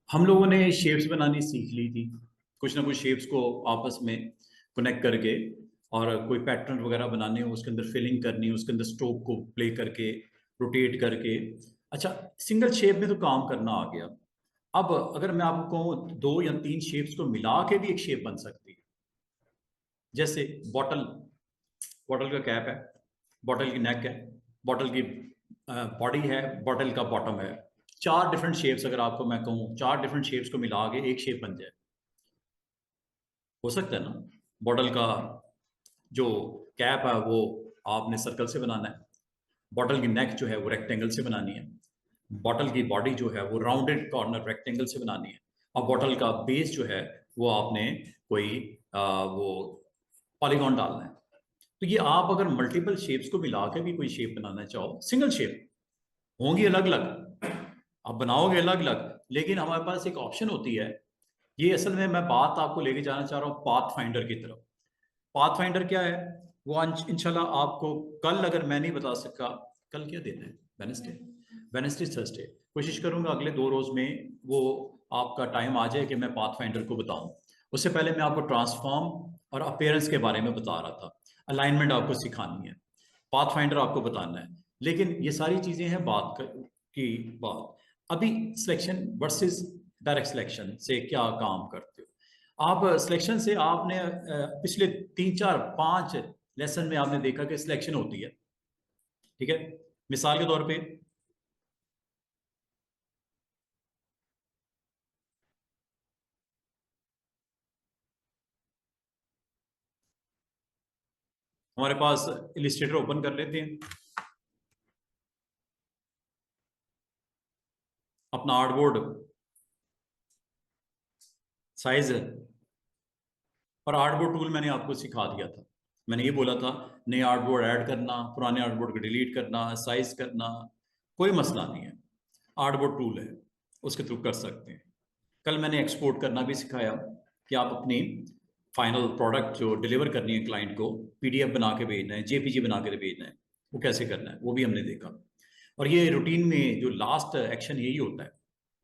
हम लोगों ने शेप्स बनानी सीख ली थी। कुछ ना कुछ शेप्स को आपस में कनेक्ट करके, और कोई पैटर्न वगैरह बनाने हो, उसके अंदर फिलिंग करनी हो, उसके अंदर स्ट्रोक को प्ले करके, रोटेट करके। अच्छा, सिंगल शेप में तो काम करना आ गया। अब अगर मैं आपको कहूँ, दो या तीन शेप्स को मिला के भी एक शेप बन सकती है। जैसे बॉटल, बॉटल का कैप है, बॉटल की नेक है, बॉटल की बॉडी है, बॉटल का बॉटम है। चार डिफरेंट शेप्स, अगर आपको मैं कहूँ चार डिफरेंट शेप्स को मिला के एक शेप बन जाए, हो सकता है ना? बॉटल का जो कैप है वो आपने सर्कल से बनाना है, बॉटल की नेक जो है वो रेक्टेंगल से बनानी है, बॉटल की बॉडी जो है वो राउंडेड कॉर्नर रेक्टेंगल से बनानी है, और बॉटल का बेस जो है वो आपने कोई वो पॉलीगॉन डालना है। तो ये आप अगर मल्टीपल शेप्स को मिला के भी कोई शेप बनाना चाहो, सिंगल शेप होंगी अलग अलग, आप बनाओगे अलग अलग, लेकिन हमारे पास एक ऑप्शन होती है। ये असल में मैं बात आपको लेके जाना चाह रहा हूँ पाथ फाइंडर की तरफ। पाथ फाइंडर क्या है? वो इंशाल्लाह आपको कल, अगर मैं नहीं बता सका, कल क्या दिन है? वेनसडे, वेनसडे थर्सडे, कोशिश करूंगा अगले 2 रोज में वो आपका टाइम आ जाए कि मैं पाथ फाइंडर को बताऊं। उससे पहले मैं आपको ट्रांसफॉर्म और अपेयरेंस के बारे में बता रहा था। अलाइनमेंट आपको सिखानी है, पाथ फाइंडर आपको बताना है। लेकिन ये सारी चीजें हैं की बात। अभी सिलेक्शन वर्सेस डायरेक्ट सिलेक्शन से क्या काम करते हो आप? सिलेक्शन से आपने पिछले 3 4 5 लेसन में आपने देखा कि सिलेक्शन होती है, ठीक है? मिसाल के तौर पे, हमारे पास इलिस्ट्रेटर ओपन कर लेते हैं, अपना आर्टबोर्ड साइज है, और आर्टबोर्ड टूल मैंने आपको सिखा दिया था। मैंने ये बोला था, नए आर्टबोर्ड ऐड करना, पुराने आर्टबोर्ड को डिलीट करना, साइज करना, कोई मसला नहीं है। आर्टबोर्ड टूल है, उसके थ्रू कर सकते हैं। कल मैंने एक्सपोर्ट करना भी सिखाया कि आप अपनी फाइनल प्रोडक्ट जो डिलीवर करनी है क्लाइंट को, पीडीएफ बना के भेजना है, जेपीजी बना के भेजना है, वो कैसे करना है वो भी हमने देखा। और ये रूटीन में जो लास्ट एक्शन यही होता है,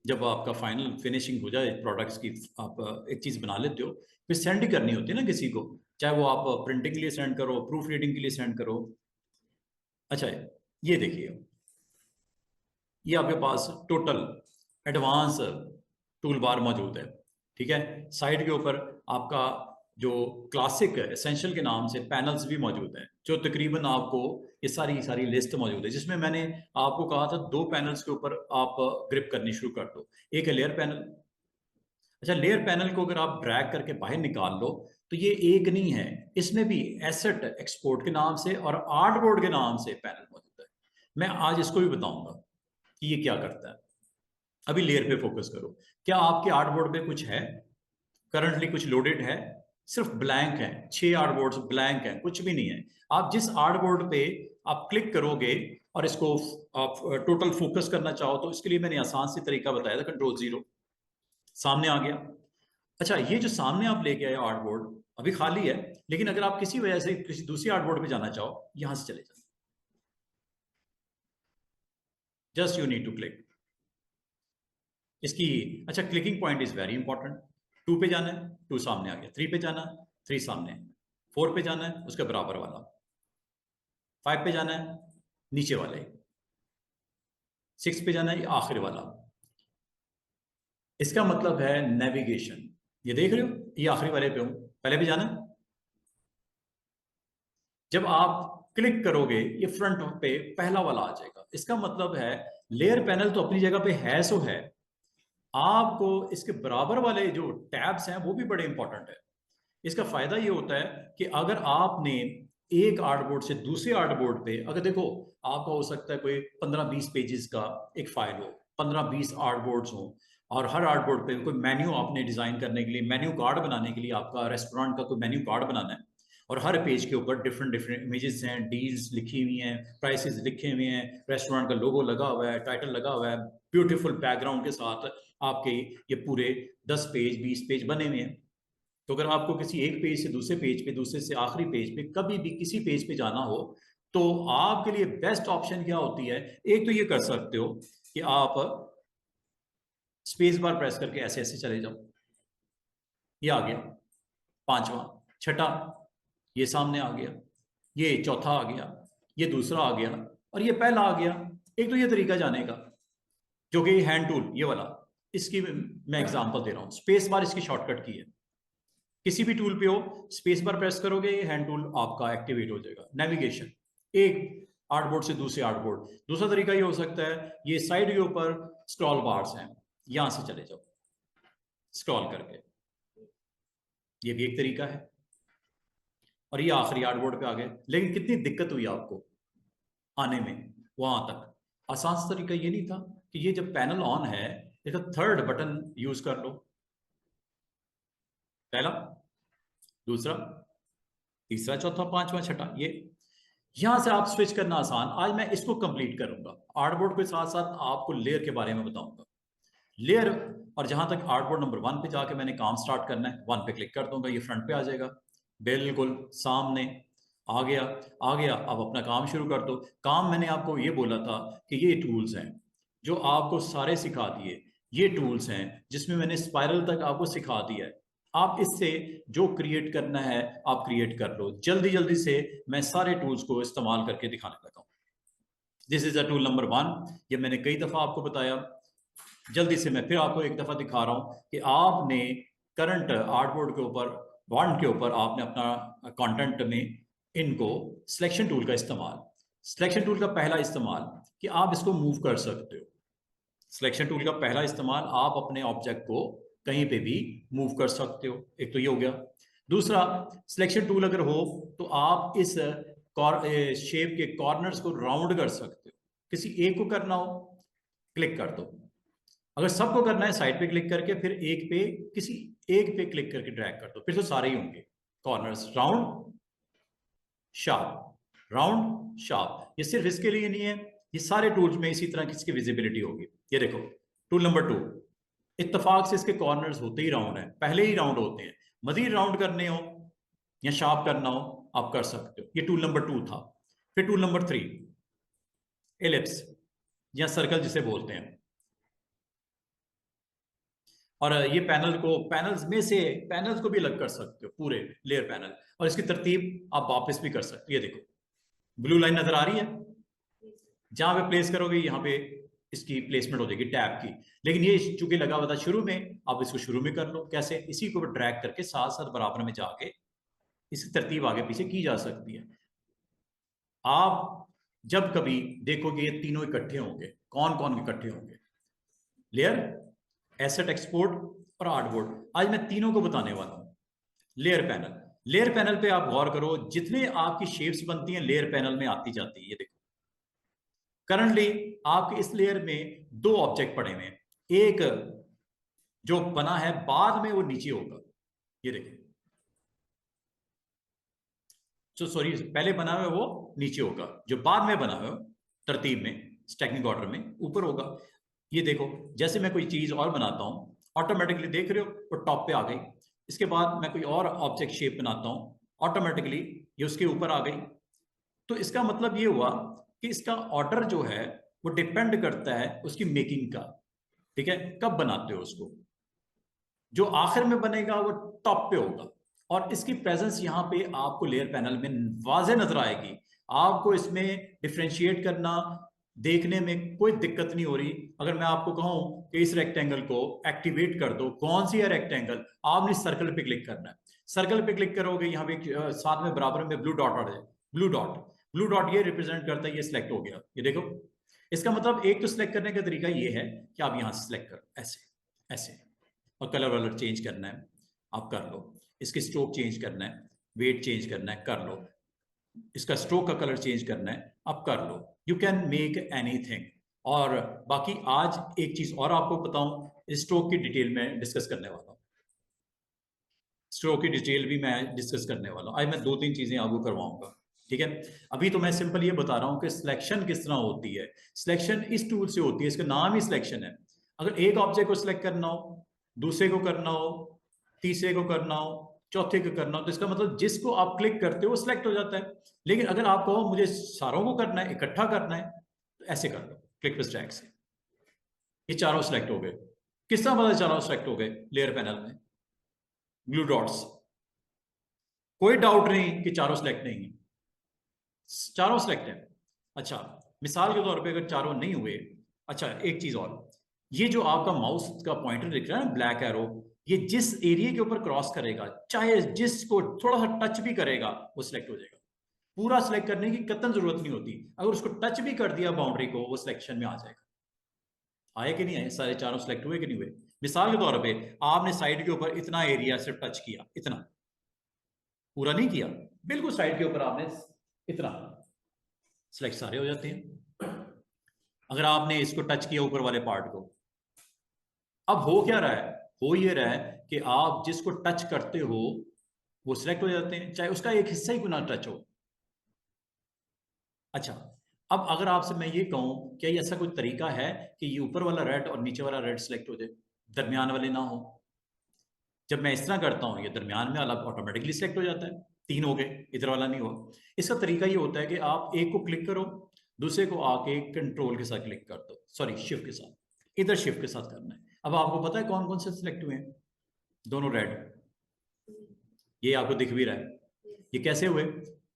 जब आपका फाइनल फिनिशिंग हो जाए प्रोडक्ट्स की, आप एक चीज़ बना लेते हो, फिर सेंड ही करनी होती है ना किसी को, चाहे वो आप प्रिंटिंग के लिए सेंड करो, प्रूफ रीडिंग के लिए सेंड करो। अच्छा, ये देखिए, ये आपके पास टोटल एडवांस टूल बार मौजूद है, ठीक है? साइड के ऊपर आपका जो क्लासिक एसेंशियल के नाम से पैनल्स भी मौजूद हैं, जो तकरीबन आपको ये सारी सारी लिस्ट मौजूद है, जिसमें मैंने आपको कहा था 2 पैनल्स के ऊपर आप ग्रिप करनी शुरू कर दो। एक है लेयर पैनल। अच्छा, लेयर पैनल को अगर आप ड्रैग करके बाहर निकाल लो, तो ये एक नहीं है, इसमें भी एसेट एक्सपोर्ट के नाम से और आर्टबोर्ड के नाम से पैनल मौजूद है। मैं आज इसको भी बताऊंगा कि ये क्या करता है। अभी लेयर पे फोकस करो। क्या आपके आर्टबोर्ड पे कुछ है? करंटली कुछ लोडेड है? सिर्फ ब्लैंक है, 6 आर्टबोर्ड्स ब्लैंक है, कुछ भी नहीं है। आप जिस आर्टबोर्ड पे आप क्लिक करोगे और इसको आप टोटल फोकस करना चाहो, तो इसके लिए मैंने आसान सी तरीका बताया था, कंट्रोल 0, सामने आ गया। अच्छा, ये जो सामने आप लेके आए आर्टबोर्ड अभी खाली है, लेकिन अगर आप किसी वजह से किसी दूसरी आर्टबोर्ड पे जाना चाहो, यहां से चले जाओ, just you need to click इसकी। अच्छा, clicking point is very important. 2 पे जाना है, 2 सामने आ गया। 3 पे जाना है, 3 सामने है। 4 पे जाना है, उसके बराबर वाला। 5 पे जाना है, नीचे वाले। 6 पे जाना है, ये आखिर वाला। इसका मतलब है नेविगेशन। ये देख रहे हो, ये आखिरी वाले पे हूं, पहले पे जाना है। जब आप क्लिक करोगे, ये फ्रंट पे पहला वाला आ जाएगा। इसका मतलब है लेयर पैनल तो अपनी जगह पे है सो है, आपको इसके बराबर वाले जो टैब्स हैं वो भी बड़े इंपॉर्टेंट है। इसका फायदा ये होता है कि अगर आपने एक आर्टबोर्ड से दूसरे आर्टबोर्ड पे, अगर देखो, आपका हो सकता है कोई 15 20 पेजेस का एक फाइल हो, 15 20 आर्टबोर्ड्स हो, और हर आर्टबोर्ड पे कोई मेन्यू आपने डिजाइन करने के लिए, मेन्यू कार्ड बनाने के लिए, आपका रेस्टोरेंट का कोई मेन्यू कार्ड बनाना है, और हर पेज के ऊपर डिफरेंट डिफरेंट इमेजेस हैं, डील्स लिखी हुई हैं, प्राइसेस लिखे हुए हैं, रेस्टोरेंट का लोगो लगा हुआ है, टाइटल लगा हुआ है, ब्यूटीफुल बैकग्राउंड के साथ आपके ये पूरे 10 पेज 20 पेज बने हुए हैं। तो अगर आपको किसी एक पेज से दूसरे पेज पे, दूसरे से आखिरी पेज पे, कभी भी किसी पेज पे जाना हो, तो आपके लिए बेस्ट ऑप्शन क्या होती है? एक तो ये कर सकते हो कि आप स्पेस बार प्रेस करके ऐसे ऐसे चले जाओ, ये आ गया पांचवा, छठा ये सामने आ गया, ये चौथा आ गया, ये दूसरा आ गया और ये पहला आ गया। एक तो ये तरीका जाने का जो कि हैंड टूल ये वाला, इसकी मैं एग्जांपल दे रहा हूं। स्पेस बार इसकी शॉर्टकट की है, किसी भी टूल पे हो स्पेस बार प्रेस करोगे ये हैंड टूल आपका एक्टिवेट हो जाएगा। नेविगेशन, एक आर्टबोर्ड से दूसरे आर्टबोर्ड। दूसरा तरीका ये हो सकता है, ये साइड के ऊपर स्क्रॉल बार्स हैं, यहां से चले जाओ स्क्रॉल करके, ये भी एक तरीका है। और ये आखिरी आर्टबोर्ड पे आ गए। लेकिन कितनी दिक्कत हुई आपको आने में वहां तक। आसान सा तरीका ये नहीं था कि ये जब पैनल ऑन है देखो थर्ड बटन यूज कर लो, पहला, दूसरा, तीसरा, चौथा, पांचवा, छठा, ये यहां से आप स्विच करना आसान। आज मैं इसको कंप्लीट करूंगा, आर्टबोर्ड के साथ साथ आपको लेयर के बारे में बताऊंगा। लेयर, और जहां तक आर्टबोर्ड नंबर 1 पे जाके मैंने काम स्टार्ट करना है, 1 पे क्लिक कर दूंगा, ये फ्रंट पे आ जाएगा, बिल्कुल सामने आ गया। आ गया, अब अपना काम शुरू कर दो। काम मैंने आपको ये बोला था कि ये टूल्स हैं जो आपको सारे सिखा दिए, ये टूल्स हैं जिसमें मैंने स्पाइरल तक आपको सिखा दिया है। आप इससे जो क्रिएट करना है आप क्रिएट कर लो। जल्दी जल्दी से मैं सारे टूल्स को इस्तेमाल करके दिखाने लगा हूं। This is a tool number 1, ये मैंने कई दफा आपको बताया। जल्दी से मैं फिर आपको एक दफा दिखा रहा हूं कि आपने करंट आर्टबोर्ड के ऊपर, बॉन्ड के ऊपर आपने अपना कंटेंट में इनको सिलेक्शन टूल का इस्तेमाल, सिलेक्शन टूल का पहला इस्तेमाल कि आप इसको मूव कर सकते हो। सिलेक्शन टूल का पहला इस्तेमाल, आप अपने ऑब्जेक्ट को कहीं पे भी मूव कर सकते हो। एक तो ये हो गया। दूसरा, सिलेक्शन टूल अगर हो तो आप इस शेप के कॉर्नर्स को राउंड कर सकते हो। किसी एक को करना हो क्लिक कर दो, अगर सबको करना है साइड पे क्लिक करके फिर एक पे, किसी एक पे क्लिक करके ड्रैग कर दो, फिर तो सारे ही होंगे corners. Round sharp, round sharp, ये सिर्फ इसके लिए नहीं है, ये सारे टूल्स में इसी तरह की इसकी विजिबिलिटी होगी। ये देखो टूल नंबर 2, इत्तेफाक से इसके कॉर्नर्स होते ही राउंड है, पहले ही राउंड होते हैं। मजीद राउंड करने हो या शार्प करना हो आप कर सकते हो। ये टूल नंबर 2 था। फिर टूल नंबर 3, एलिप्स या सर्कल जिसे बोलते हैं। और ये पैनल को, पैनल्स में से पैनल्स को भी अलग कर सकते हो, पूरे लेयर पैनल, और इसकी तरतीब आप वापस भी कर सकते हो। ये देखो ब्लू लाइन नजर आ रही है, जहां पे प्लेस करोगे यहाँ पे इसकी प्लेसमेंट हो जाएगी टैब की। लेकिन ये चूंकि लगा हुआ था शुरू में, आप इसको शुरू में कर लो। कैसे? इसी को ड्रैग करके साथ साथ बराबर में जाके इसकी तरतीब आगे पीछे की जा सकती है। आप जब कभी देखोगे ये तीनों इकट्ठे होंगे, कौन कौन इकट्ठे होंगे? लेयर, एसेट एक्सपोर्ट और आर्टबोर्ड। आज मैं तीनों को बताने वाला हूं। लेयर पैनल, लेयर पैनल पे आप गौर करो, जितने आपकी शेप्स बनती हैं लेयर पैनल में आती जाती है। ये देखो करंटली आपके इस लेयर में 2 ऑब्जेक्ट पड़े हुए हैं, एक जो बना है बाद में वो नीचे होगा, ये देखिए, जो सॉरी पहले बना हुआ है वो नीचे होगा, जो बाद में बना हुआ है तरतीब में स्टैकिंग ऑर्डर में ऊपर होगा। ये देखो जैसे मैं कोई चीज और बनाता हूं, ऑटोमेटिकली देख रहे हो वो टॉप पे आ गई। इसके बाद मैं कोई और ऑब्जेक्ट शेप बनाता हूं, ऑटोमेटिकली ये उसके ऊपर आ गई। तो इसका मतलब ये हुआ कि इसका ऑर्डर जो है वो डिपेंड करता है उसकी मेकिंग का। ठीक है, कब बनाते हो उसको, जो आखिर में बनेगा वो टॉप पे होगा। और इसकी प्रेजेंस यहाँ पे आपको लेयर पैनल में वाज़े नजर आएगी। आपको इसमें डिफ्रेंशिएट करना, देखने में कोई दिक्कत नहीं हो रही। अगर मैं आपको कहूं कि इस रेक्टेंगल को एक्टिवेट कर दो, कौन सी है रेक्टेंगल? आपने सर्कल पे क्लिक करना है। सर्कल पे क्लिक करोगे, यहाँ पे साथ में बराबर में ब्लू डॉट आ जाए, ब्लू डॉट, ब्लू डॉट ये रिप्रेजेंट करता है ये सिलेक्ट हो गया। ये देखो, इसका मतलब एक तो सिलेक्ट करने का तरीका ये है कि आप यहां से सिलेक्ट करो, ऐसे ऐसे, और कलर वलर चेंज करना है आप कर लो, इसकी स्ट्रोक चेंज करना है, वेट चेंज करना है कर लो, इसका स्ट्रोक का कलर चेंज करना है आप कर लो। You can make anything. और बाकी आज एक चीज और आपको बताऊं, स्ट्रोक की डिटेल में डिस्कस करने वाला हूं, स्ट्रोक की डिटेल भी मैं डिस्कस करने वाला हूं। आज मैं 2-3 चीजें आपको करवाऊंगा। ठीक है, अभी तो मैं सिंपल ये बता रहा हूं कि सिलेक्शन किस तरह होती है। सिलेक्शन इस टूल से होती है, इसका नाम ही सिलेक्शन है। अगर एक ऑब्जेक्ट को सिलेक्ट करना हो, दूसरे को करना हो, तीसरे को करना हो, चौथे को करना हो, तो इसका मतलब जिसको आप क्लिक करते हो वो सिलेक्ट हो जाता है। लेकिन अगर आप कहो मुझे सारों को करना है, इकट्ठा करना है, तो ऐसे कर लो क्लिक विद ड्रैग से, ये चारों सिलेक्ट हो गए। किस तरह पता चला सिलेक्ट हो गए लेयर पैनल में? Blue dots. कोई डाउट नहीं कि चारों सिलेक्ट नहीं है, चारों सिलेक्ट है। अच्छा, मिसाल के तौर पे अगर चारों नहीं हुए, अच्छा एक चीज और, ये जो आपका माउस का पॉइंटर दिख रहा है ना, ब्लैक एरो, ये जिस एरिया के ऊपर क्रॉस करेगा, चाहे जिसको थोड़ा सा टच भी करेगा, वो सिलेक्ट हो जाएगा। पूरा सिलेक्ट करने की कतई जरूरत नहीं होती, अगर उसको टच भी कर दिया बाउंड्री को, वो सिलेक्शन में आ जाएगा। आए कि नहीं आए? सारे चारों सिलेक्ट हुए कि नहीं हुए? मिसाल के तौर पे आपने साइड के ऊपर इतना एरिया सिर्फ टच किया, इतना, पूरा नहीं किया, बिल्कुल साइड के ऊपर आपने इतना, सिलेक्ट सारे हो जाते हैं। अगर आपने इसको टच किया ऊपर वाले पार्ट को, अब हो क्या रहा है? हो ये रहा है कि आप जिसको टच करते हो वो सिलेक्ट हो जाते हैं, चाहे उसका एक हिस्सा ही क्यों ना टच हो। अच्छा, अब अगर आपसे मैं ये कहूं, क्या ये ऐसा कोई तरीका है कि ये ऊपर वाला रेड और नीचे वाला रेड सिलेक्ट हो जाए, दरमियान वाले ना हो? जब मैं इस तरह करता हूं, ये दरमियान में वाला ऑटोमेटिकली सिलेक्ट हो जाता है, तीन हो गए, इधर वाला नहीं हुआ। इसका तरीका ये होता है कि आप एक को क्लिक करो, दूसरे को आके कंट्रोल के साथ क्लिक कर दो, सॉरी शिफ्ट के साथ, इधर शिफ्ट के साथ करना है। अब आपको पता है कौन कौन से सिलेक्ट हुए हैं? दोनों रेड, ये आपको दिख भी रहा है, ये कैसे हुए?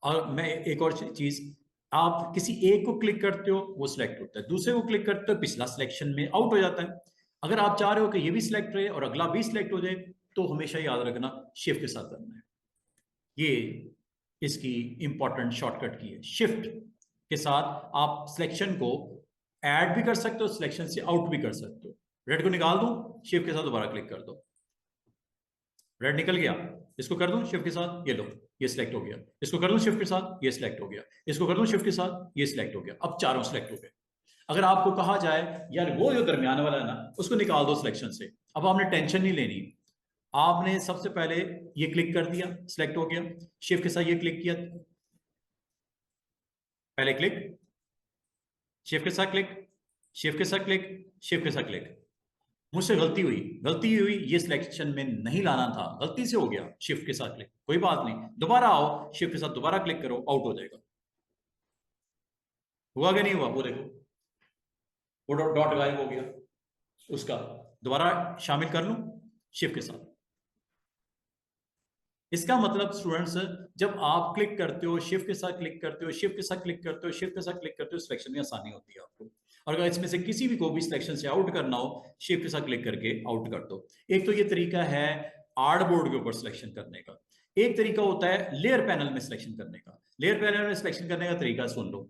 और मैं एक और चीज, आप किसी एक को क्लिक करते हो वो सिलेक्ट होता है, दूसरे को क्लिक करते हो पिछला सिलेक्शन में आउट हो जाता है। अगर आप चाह रहे हो कि ये भी सिलेक्ट रहे और अगला भी सिलेक्ट हो जाए, तो हमेशा याद रखना शिफ्ट के साथ करना है। ये इसकी इंपॉर्टेंट शॉर्टकट की है, शिफ्ट के साथ आप सिलेक्शन को ऐड भी कर सकते हो, सिलेक्शन से आउट भी कर सकते हो। रेड को निकाल दूं, शिफ्ट के साथ दोबारा क्लिक कर दो, रेड निकल गया। इसको कर दूं शिफ्ट के साथ, ये लो, ये सिलेक्ट हो गया। इसको कर दूं शिफ्ट के साथ, ये सिलेक्ट हो गया। इसको कर दूं शिफ्ट के साथ, ये सिलेक्ट हो गया। अब चारों सिलेक्ट हो गए। अगर आपको कहा जाए यार वो जो दरमियान वाला है ना, उसको निकाल दो सिलेक्शन से, अब आपने टेंशन नहीं लेनी। आपने सबसे पहले ये क्लिक कर दिया, सिलेक्ट हो गया, शिफ्ट के साथ ये क्लिक किया, पहले क्लिक, शिफ्ट के साथ क्लिक, शिफ्ट के साथ क्लिक, शिफ्ट के साथ क्लिक। मुझसे गलती हुई, ये सिलेक्शन में नहीं लाना था, गलती से हो गया, शिफ्ट के साथ क्लिक, कोई बात नहीं, दोबारा आओ, शिफ्ट के साथ दोबारा क्लिक करो, आउट हो जाएगा। हुआ क्या? नहीं हुआ? वो देखो, वो डॉट गायब हो गया, उसका दोबारा शामिल कर लूं शिफ्ट के साथ। इसका मतलब स्टूडेंट्स, जब आप क्लिक करते हो, शिफ्ट के साथ क्लिक करते हो, शिफ्ट के साथ क्लिक करते हो, शिफ्ट के साथ क्लिक करते हो, सिलेक्शन में आसानी होती है आपको। और अगर इसमें से किसी भी को भी सिलेक्शन से आउट करना हो, शिफ्ट के साथ क्लिक करके आउट कर दो। एक तो ये तरीका है आर्ट बोर्ड के ऊपर सिलेक्शन करने का। एक तरीका होता है लेयर पैनल में सिलेक्शन करने का। लेयर पैनल में सिलेक्शन करने का तरीका सुन लो।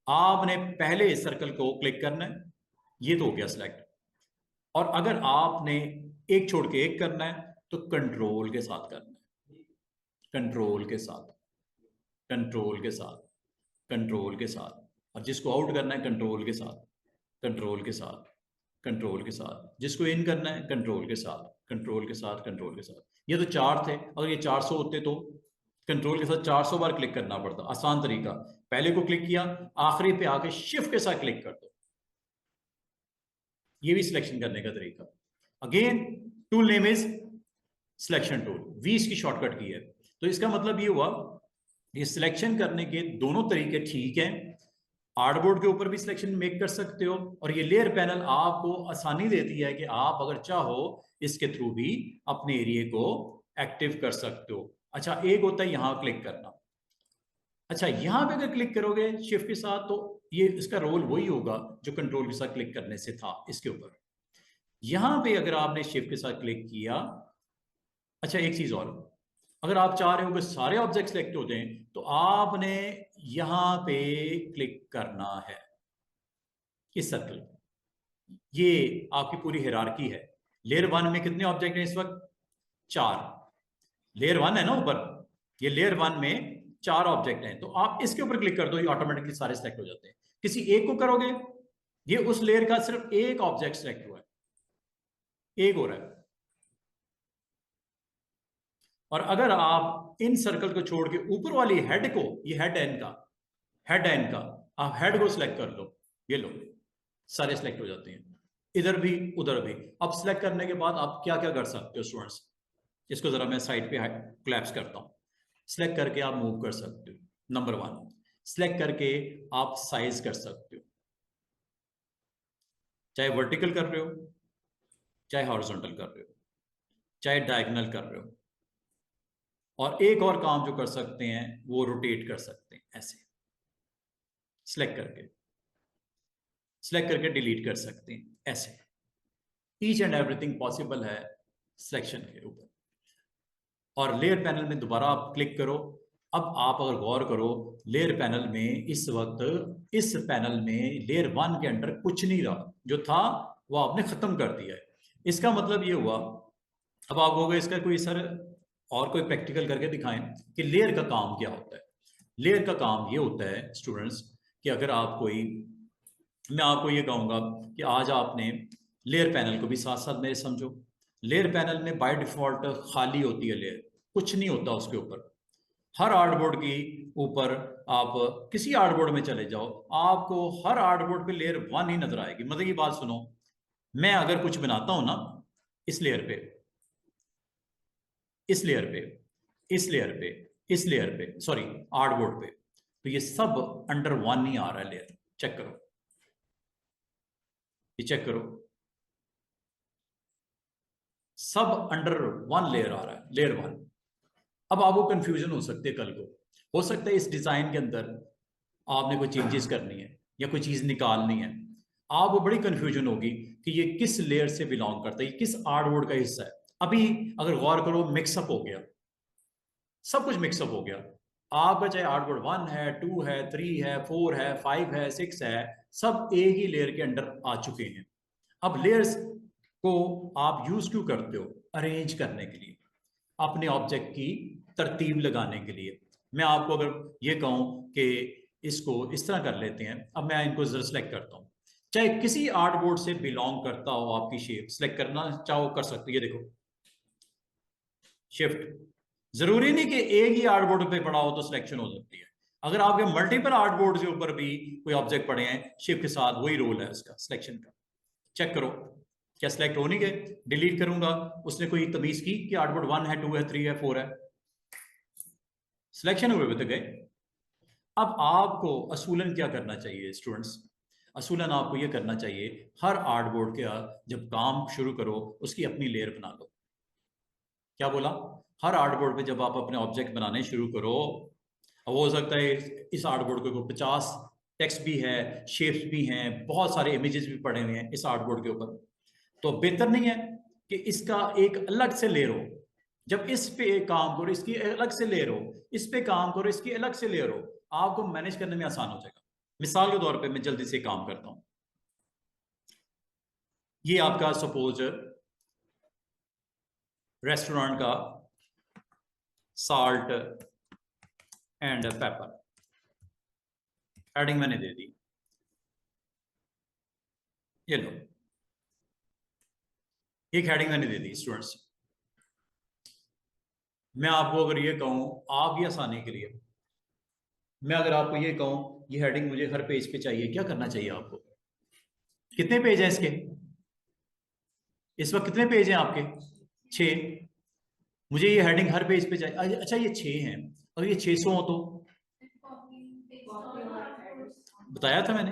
आपने पहले सर्कल को क्लिक करना है, ये तो हो गया सिलेक्ट। और अगर आपने एक छोड़ के एक करना है, तो कंट्रोल के साथ करना है, कंट्रोल के साथ, कंट्रोल के साथ, कंट्रोल के साथ। और जिसको आउट करना है कंट्रोल के साथ, कंट्रोल के साथ, कंट्रोल के साथ। जिसको इन करना है कंट्रोल के साथ, कंट्रोल के साथ, कंट्रोल के साथ। ये तो चार थे, अगर ये 400 होते तो कंट्रोल के साथ 400 बार क्लिक करना पड़ता। आसान तरीका, पहले को क्लिक किया, आखिरी पे आके शिफ्ट के साथ क्लिक कर दो। ये भी सिलेक्शन करने का तरीका। Again tool name is selection tool, 20 की शॉर्टकट की है। तो इसका मतलब ये हुआ, ये सिलेक्शन करने के दोनों तरीके ठीक हैं। आर्टबोर्ड के ऊपर भी सिलेक्शन मेक कर सकते हो, और ये लेयर पैनल आपको आसानी देती है कि आप अगर चाहो इसके थ्रू भी अपने एरिया को एक्टिव कर सकते हो। अच्छा, एक होता है यहां क्लिक करना। अच्छा, यहां पे अगर क्लिक करोगे शिफ्ट के साथ, तो ये इसका रोल वही होगा जो कंट्रोल के साथ क्लिक करने से था इसके ऊपर। यहां पे अगर आपने शिफ्ट के साथ क्लिक किया, अच्छा एक चीज और, अगर आप चाह रहे हो कि सारे ऑब्जेक्ट सिलेक्ट हो जाएं, तो आपने यहां पे क्लिक करना है, इस सर्कल। ये आपकी पूरी हिरारकी है। लेयर वन में कितने ऑब्जेक्ट हैं इस वक्त? 4। लेयर वन है ना ऊपर, ये लेयर वन में 4 ऑब्जेक्ट हैं, तो आप इसके ऊपर क्लिक कर दो, ये ऑटोमेटिकली सारे सिलेक्ट हो जाते हैं। किसी एक को करोगे, ये उस लेयर का सिर्फ एक ऑब्जेक्ट सिलेक्ट हुआ है, एक हो रहा है। और अगर आप इन सर्कल को छोड़ के ऊपर वाली हेड को, ये हेड है इनका, हेड है इनका, आप हेड को सिलेक्ट कर लो, ये लो, सारे सिलेक्ट हो जाते हैं, इधर भी उधर भी। अब सिलेक्ट करने के बाद आप क्या क्या कर सकते हो स्टूडेंट्स, इसको जरा मैं साइड पे क्लैप्स करता हूं। सिलेक्ट करके आप मूव कर सकते हो, नंबर 1। सिलेक्ट करके आप साइज कर सकते हो, चाहे वर्टिकल कर रहे हो, चाहे हॉरिजॉन्टल कर रहे हो, चाहे डायगोनल कर रहे हो। और एक और काम जो कर सकते हैं वो रोटेट कर सकते हैं, ऐसे सिलेक्ट करके डिलीट कर सकते हैं, ऐसे ईच एंड एवरीथिंग पॉसिबल है सिलेक्शन के ऊपर। और लेयर पैनल में दोबारा आप क्लिक करो। अब आप अगर गौर करो, लेयर पैनल में इस वक्त इस पैनल में लेयर 1 के अंडर कुछ नहीं रहा, जो था वो आपने खत्म कर दिया है। इसका मतलब ये हुआ, अब आप कहोगे इसका कोई सर और कोई प्रैक्टिकल करके दिखाएं कि लेयर का काम क्या होता है। लेयर का काम ये होता है स्टूडेंट्स कि अगर आप कोई, मैं आपको ये कहूंगा कि आज आपने लेयर पैनल को भी साथ साथ मेरे समझो। लेयर पैनल में बाय डिफॉल्ट खाली होती है लेयर, कुछ नहीं होता उसके ऊपर। हर आर्टबोर्ड की ऊपर आप किसी आर्टबोर्ड में चले जाओ, आपको हर आर्टबोर्ड पे लेयर 1 ही नजर आएगी। मतलब ये बात सुनो, मैं अगर कुछ बनाता हूं ना इस लेयर पे, इस लेयर पे, इस लेयर पे, इस लेयर पे, सॉरी आर्टबोर्ड पे, तो ये सब अंडर 1 ही आ रहा है लेयर। चेक करो, ये चेक करो, सब अंडर 1 लेयर आ रहा है, लेयर 1। अब आपको कंफ्यूजन हो सकती है, कल को हो सकता है इस डिजाइन के अंदर आपने कोई चेंजेस करनी है या कोई चीज निकालनी है, आपको बड़ी कंफ्यूजन होगी कि ये किस लेयर से बिलोंग करता है, ये किस आर्टबोर्ड का हिस्सा है। अभी अगर गौर करो, मिक्सअप हो गया, सब कुछ मिक्सअप हो गया। आपका चाहे आर्टबोर्ड 1 है, 2 है, 3 है, 4 है, 5 है, 6 है, सब एक ही लेयर के अंडर आ चुके हैं। अब लेयर्स को आप यूज क्यों करते हो? अरेंज करने के लिए, अपने ऑब्जेक्ट की तरतीब लगाने के लिए। मैं आपको अगर ये कहूं कि इसको इस तरह कर लेते हैं, अब मैं इनको जरा सेलेक्ट करता हूं, चाहे किसी आर्टबोर्ड से बिलोंग करता हो, आपकी शेप सेलेक्ट करना चाहो कर सकते हो। ये देखो शिफ्ट, जरूरी नहीं कि एक ही आर्टबोर्ड पे पड़ा हो तो सिलेक्शन हो सकती है। अगर आपके मल्टीपल आर्टबोर्ड के ऊपर भी कोई ऑब्जेक्ट पड़े हैं, शिफ्ट के साथ वही रोल है उसका सिलेक्शन का। चेक करो, क्या सिलेक्ट हो नहीं गए? डिलीट करूंगा, उसने कोई तमीज की कि आर्टबोर्ड 1 है, 2 है, 3 है, 4 है, सिलेक्शन हुए तो गए। अब आपको असूलन क्या करना चाहिए स्टूडेंट्स? असूलन आपको यह करना चाहिए, हर आर्टबोर्ड का जब काम शुरू करो उसकी अपनी लेयर बना लो। क्या बोला? हर आर्टबोर्ड पे जब आप अपने ऑब्जेक्ट बनाने शुरू करो, अब हो सकता है इस आर्टबोर्ड के ऊपर 50 टेक्स्ट भी है, शेप्स भी हैं, बहुत सारे इमेजेस भी पड़े हुए हैं इस आर्टबोर्ड के ऊपर, तो बेहतर नहीं है कि इसका एक अलग से लेयर हो? जब इस पे एक काम करो इसकी अलग से लेयर हो, इस पे काम करो इसकी अलग से लेयर हो, आपको मैनेज करने में आसान हो जाएगा। मिसाल के तौर पे मैं जल्दी से काम करता हूं, ये आपका सपोज रेस्टोरेंट का साल्ट एंड पेपर, हेडिंग मैंने दे दी, ये लो, एक हेडिंग मैंने दे दी स्टूडेंट्स। मैं आपको अगर ये कहूं, आपकी आसानी के लिए मैं अगर आपको ये कहूं ये हेडिंग मुझे हर पेज पे चाहिए, क्या करना चाहिए आपको? कितने पेज हैं इसके? इस वक्त कितने पेज हैं आपके? 6। मुझे ये हेडिंग हर पेज पे चाहिए। अच्छा ये 6 हैं, अगर ये 600 हो तो? बताया था मैंने,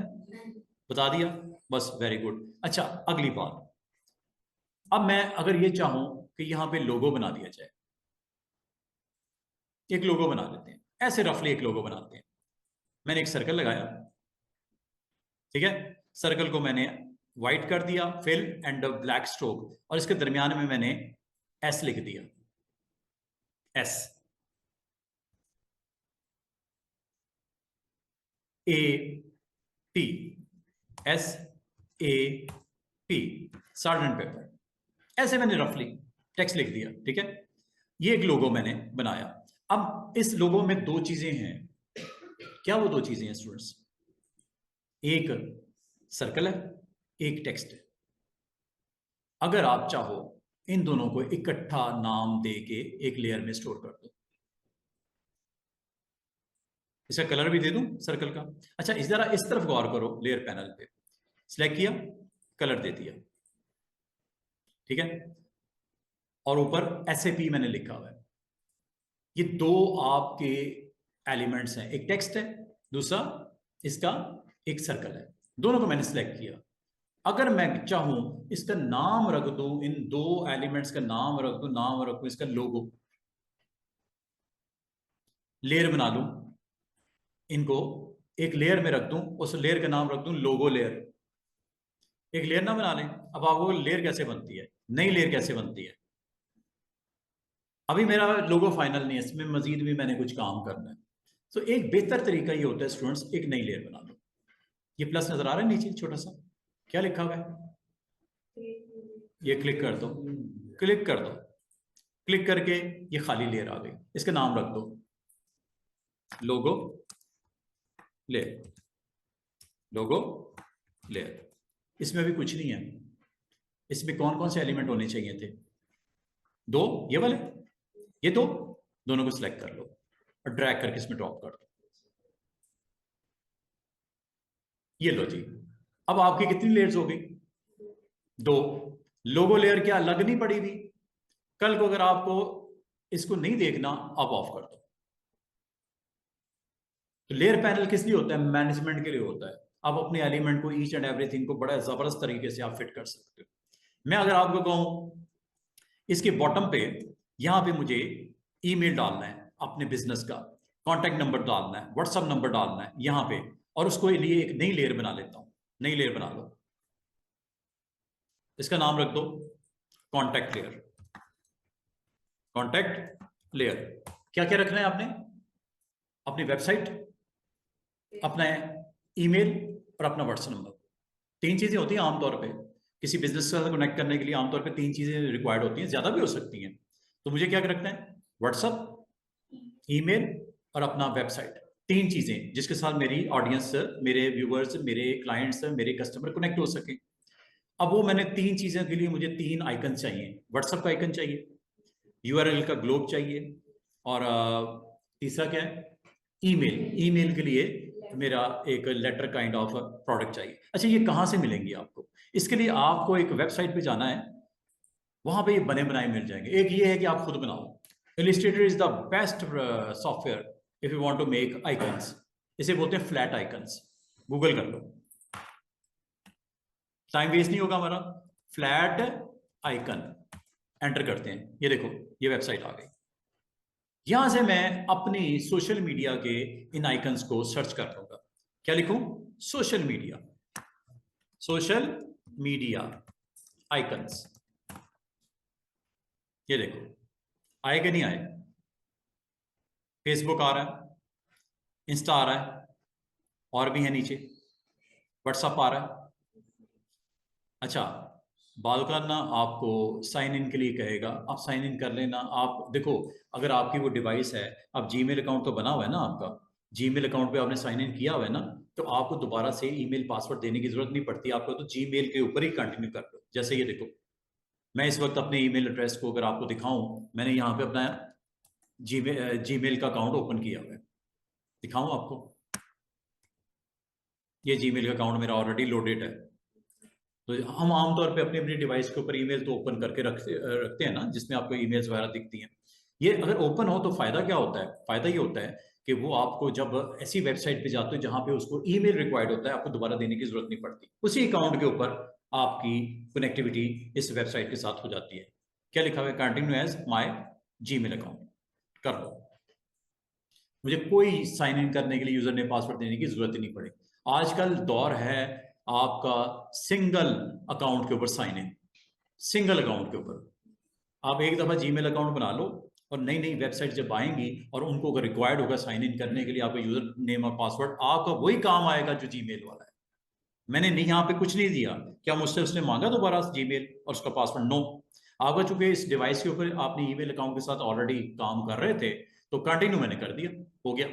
बता दिया, बस वेरी गुड। अच्छा अगली बात, अब मैं अगर ये चाहूं कि यहां पे लोगो बना दिया जाए, एक लोगो बना देते हैं, ऐसे रफली एक लोगो बनाते हैं। मैंने एक सर्कल लगाया, ठीक है, सर्कल को मैंने व्हाइट कर दिया, फिल एंड ब्लैक स्ट्रोक, और इसके दरमियान में मैंने एस लिख दिया, S A T, S A P, sergeant paper, ऐसे मैंने रफली टेक्स्ट लिख दिया, ठीक है। ये एक लोगो मैंने बनाया। अब इस लोगो में दो चीजें हैं, क्या वो दो चीजें हैं स्टूडेंट्स? एक सर्कल है, एक टेक्स्ट है। अगर आप चाहो इन दोनों को इकट्ठा नाम दे के एक लेयर में स्टोर कर दो, इसका कलर भी दे दूं सर्कल का। अच्छा इस जरा इस तरफ गौर करो, लेयर पैनल पे सिलेक्ट किया, कलर दे दिया, ठीक है, और ऊपर एसएपी मैंने लिखा हुआ है। ये दो आपके एलिमेंट्स हैं, एक टेक्स्ट है, दूसरा इसका एक सर्कल है, दोनों को मैंने सिलेक्ट किया। अगर मैं चाहूं इसका नाम रख दूं, इन दो एलिमेंट्स का नाम रख दूं, नाम रख दूं इसका लोगो, लेयर बना लूं इनको, एक लेयर में रख दूं, उस लेयर का नाम रख दूं लोगो लेयर। एक लेयर ना बना लें। अब आपको लेयर कैसे बनती है, नई लेयर कैसे बनती है? अभी मेरा लोगो फाइनल नहीं है, इसमें मजीद भी मैंने कुछ काम करना है। तो एक बेहतर तरीका ये होता है स्टूडेंट्स, एक नई लेयर बना लो। ये प्लस नजर आ रहा है नीचे छोटा सा, क्या लिखा हुआ है? ये क्लिक कर दो, क्लिक कर दो, क्लिक करके ये खाली लेयर आ गई, इसका नाम रख दो लोगो लेयर, लोगो लेयर। इसमें भी कुछ नहीं है, इसमें कौन कौन से एलिमेंट होने चाहिए थे? दो, ये वाले, ये दो, दोनों को सिलेक्ट कर लो और ड्रैग करके इसमें ड्रॉप कर दो। ये लो जी, अब आपकी कितनी लेयर्स हो गई? दो। लोगो लेयर क्या अलग नहीं पड़ी हुई? कल को अगर आपको इसको नहीं देखना, आप ऑफ कर दो। तो लेयर पैनल किस लिए होता है? मैनेजमेंट के लिए होता है। आप अपने एलिमेंट को, ईच एंड एवरीथिंग को बड़ा जबरदस्त तरीके से आप फिट कर सकते हो। मैं अगर आपको कहूं इसके बॉटम पे, यहां पे मुझे ईमेल डालना है अपने बिजनेस का, कॉन्टैक्ट नंबर डालना है, व्हाट्सएप नंबर डालना है यहां पे, और उसको लिए एक नई लेयर बना लेता हूं। नई लेयर बना लो, इसका नाम रख दो कॉन्टैक्ट लेयर। कॉन्टैक्ट लेयर क्या क्या रखना है आपने? अपनी वेबसाइट, अपना ईमेल और अपना व्हाट्सएप नंबर। तीन चीजें होती हैं आमतौर पे किसी बिजनेस से कनेक्ट करने के लिए, आमतौर पे तीन चीजें रिक्वायर्ड होती हैं, ज्यादा भी हो सकती हैं। तो मुझे क्या रखना है? व्हाट्सएप, ईमेल और अपना वेबसाइट। तीन चीजें जिसके साथ मेरी ऑडियंस, मेरे व्यूअर्स, मेरे क्लाइंट्स, मेरे कस्टमर कनेक्ट हो सके। अब वो मैंने तीन चीजों के लिए मुझे तीन आइकन चाहिए। व्हाट्सएप का आइकन चाहिए, यूआरएल का ग्लोब चाहिए, और तीसरा क्या है? ईमेल। ईमेल के लिए मेरा एक लेटर काइंड ऑफ प्रोडक्ट चाहिए। अच्छा, ये कहाँ से मिलेंगी आपको? इसके लिए आपको एक वेबसाइट पे जाना है, वहां पे ये बने बनाए मिल जाएंगे। एक ये है कि आप खुद बनाओ। Illustrator is the best software if you want to make icons. इसे बोलते हैं फ्लैट आइकन्स, गूगल कर लो, टाइम वेस्ट नहीं होगा हमारा। फ्लैट आइकन एंटर करते हैं, ये देखो ये वेबसाइट आ गई। यहां से मैं अपनी सोशल मीडिया के इन आइकन्स को सर्च कर लूंगा। क्या लिखूं? Social media, social media icons. ये देखो आए कि नहीं आए? फेसबुक आ रहा है, इंस्टा आ रहा है, और भी है नीचे, व्हाट्सएप आ रहा है। अच्छा, बाल का ना आपको साइन इन के लिए कहेगा, आप साइन इन कर लेना। आप देखो, अगर आपकी वो डिवाइस है, अब जीमेल अकाउंट तो बना हुआ है ना आपका, जीमेल अकाउंट पे आपने साइन इन किया हुआ है ना, तो आपको दोबारा से ईमेल पासवर्ड देने की जरूरत नहीं पड़ती आपको, तो जीमेल के ऊपर ही कंटिन्यू कर लो। जैसे ये देखो, मैं इस वक्त अपने ईमेल एड्रेस को अगर आपको दिखाऊं, मैंने यहाँ पे अपना जीमेल का अकाउंट ओपन किया हुआ है, दिखाऊं आपको? ये जीमेल का अकाउंट मेरा ऑलरेडी लोडेड है। तो हम आमतौर पे अपनी अपनी डिवाइस के ऊपर ईमेल तो ओपन करके रखते हैं ना, जिसमें आपको ईमेल्स वगैरह दिखती हैं। ये अगर ओपन हो तो फायदा क्या होता है? फायदा ये होता है कि वो आपको जब ऐसी वेबसाइट पे जाते हो जहां पे उसको ईमेल रिक्वायर्ड होता है, आपको दोबारा देने की जरूरत नहीं पड़ती, उसी अकाउंट के ऊपर आपकी कनेक्टिविटी इस वेबसाइट के साथ हो जाती है। क्या लिखा हुआ है? Continue as my Gmail account कर लो। मुझे कोई साइन इन करने के लिए यूजर नेम पासवर्ड देने की जरूरत ही नहीं पड़ी। आजकल दौर है आपका सिंगल अकाउंट के ऊपर साइन इन, सिंगल अकाउंट के ऊपर। आप एक दफा जीमेल अकाउंट बना लो, और नई नई वेबसाइट जब आएंगी और उनको अगर रिक्वायर्ड होगा साइन इन करने के लिए आपका यूजर नेम और पासवर्ड, आपका वही काम आएगा जो जीमेल वाला है। मैंने नहीं, यहाँ पे कुछ नहीं दिया, क्या मुझसे उसने मांगा दोबारा जीमेल और उसका पासवर्ड? नो। आपका चूंकि इस डिवाइस के ऊपर आपने ईमेल अकाउंट के साथ ऑलरेडी काम कर रहे थे, तो कंटिन्यू मैंने कर दिया, हो गया।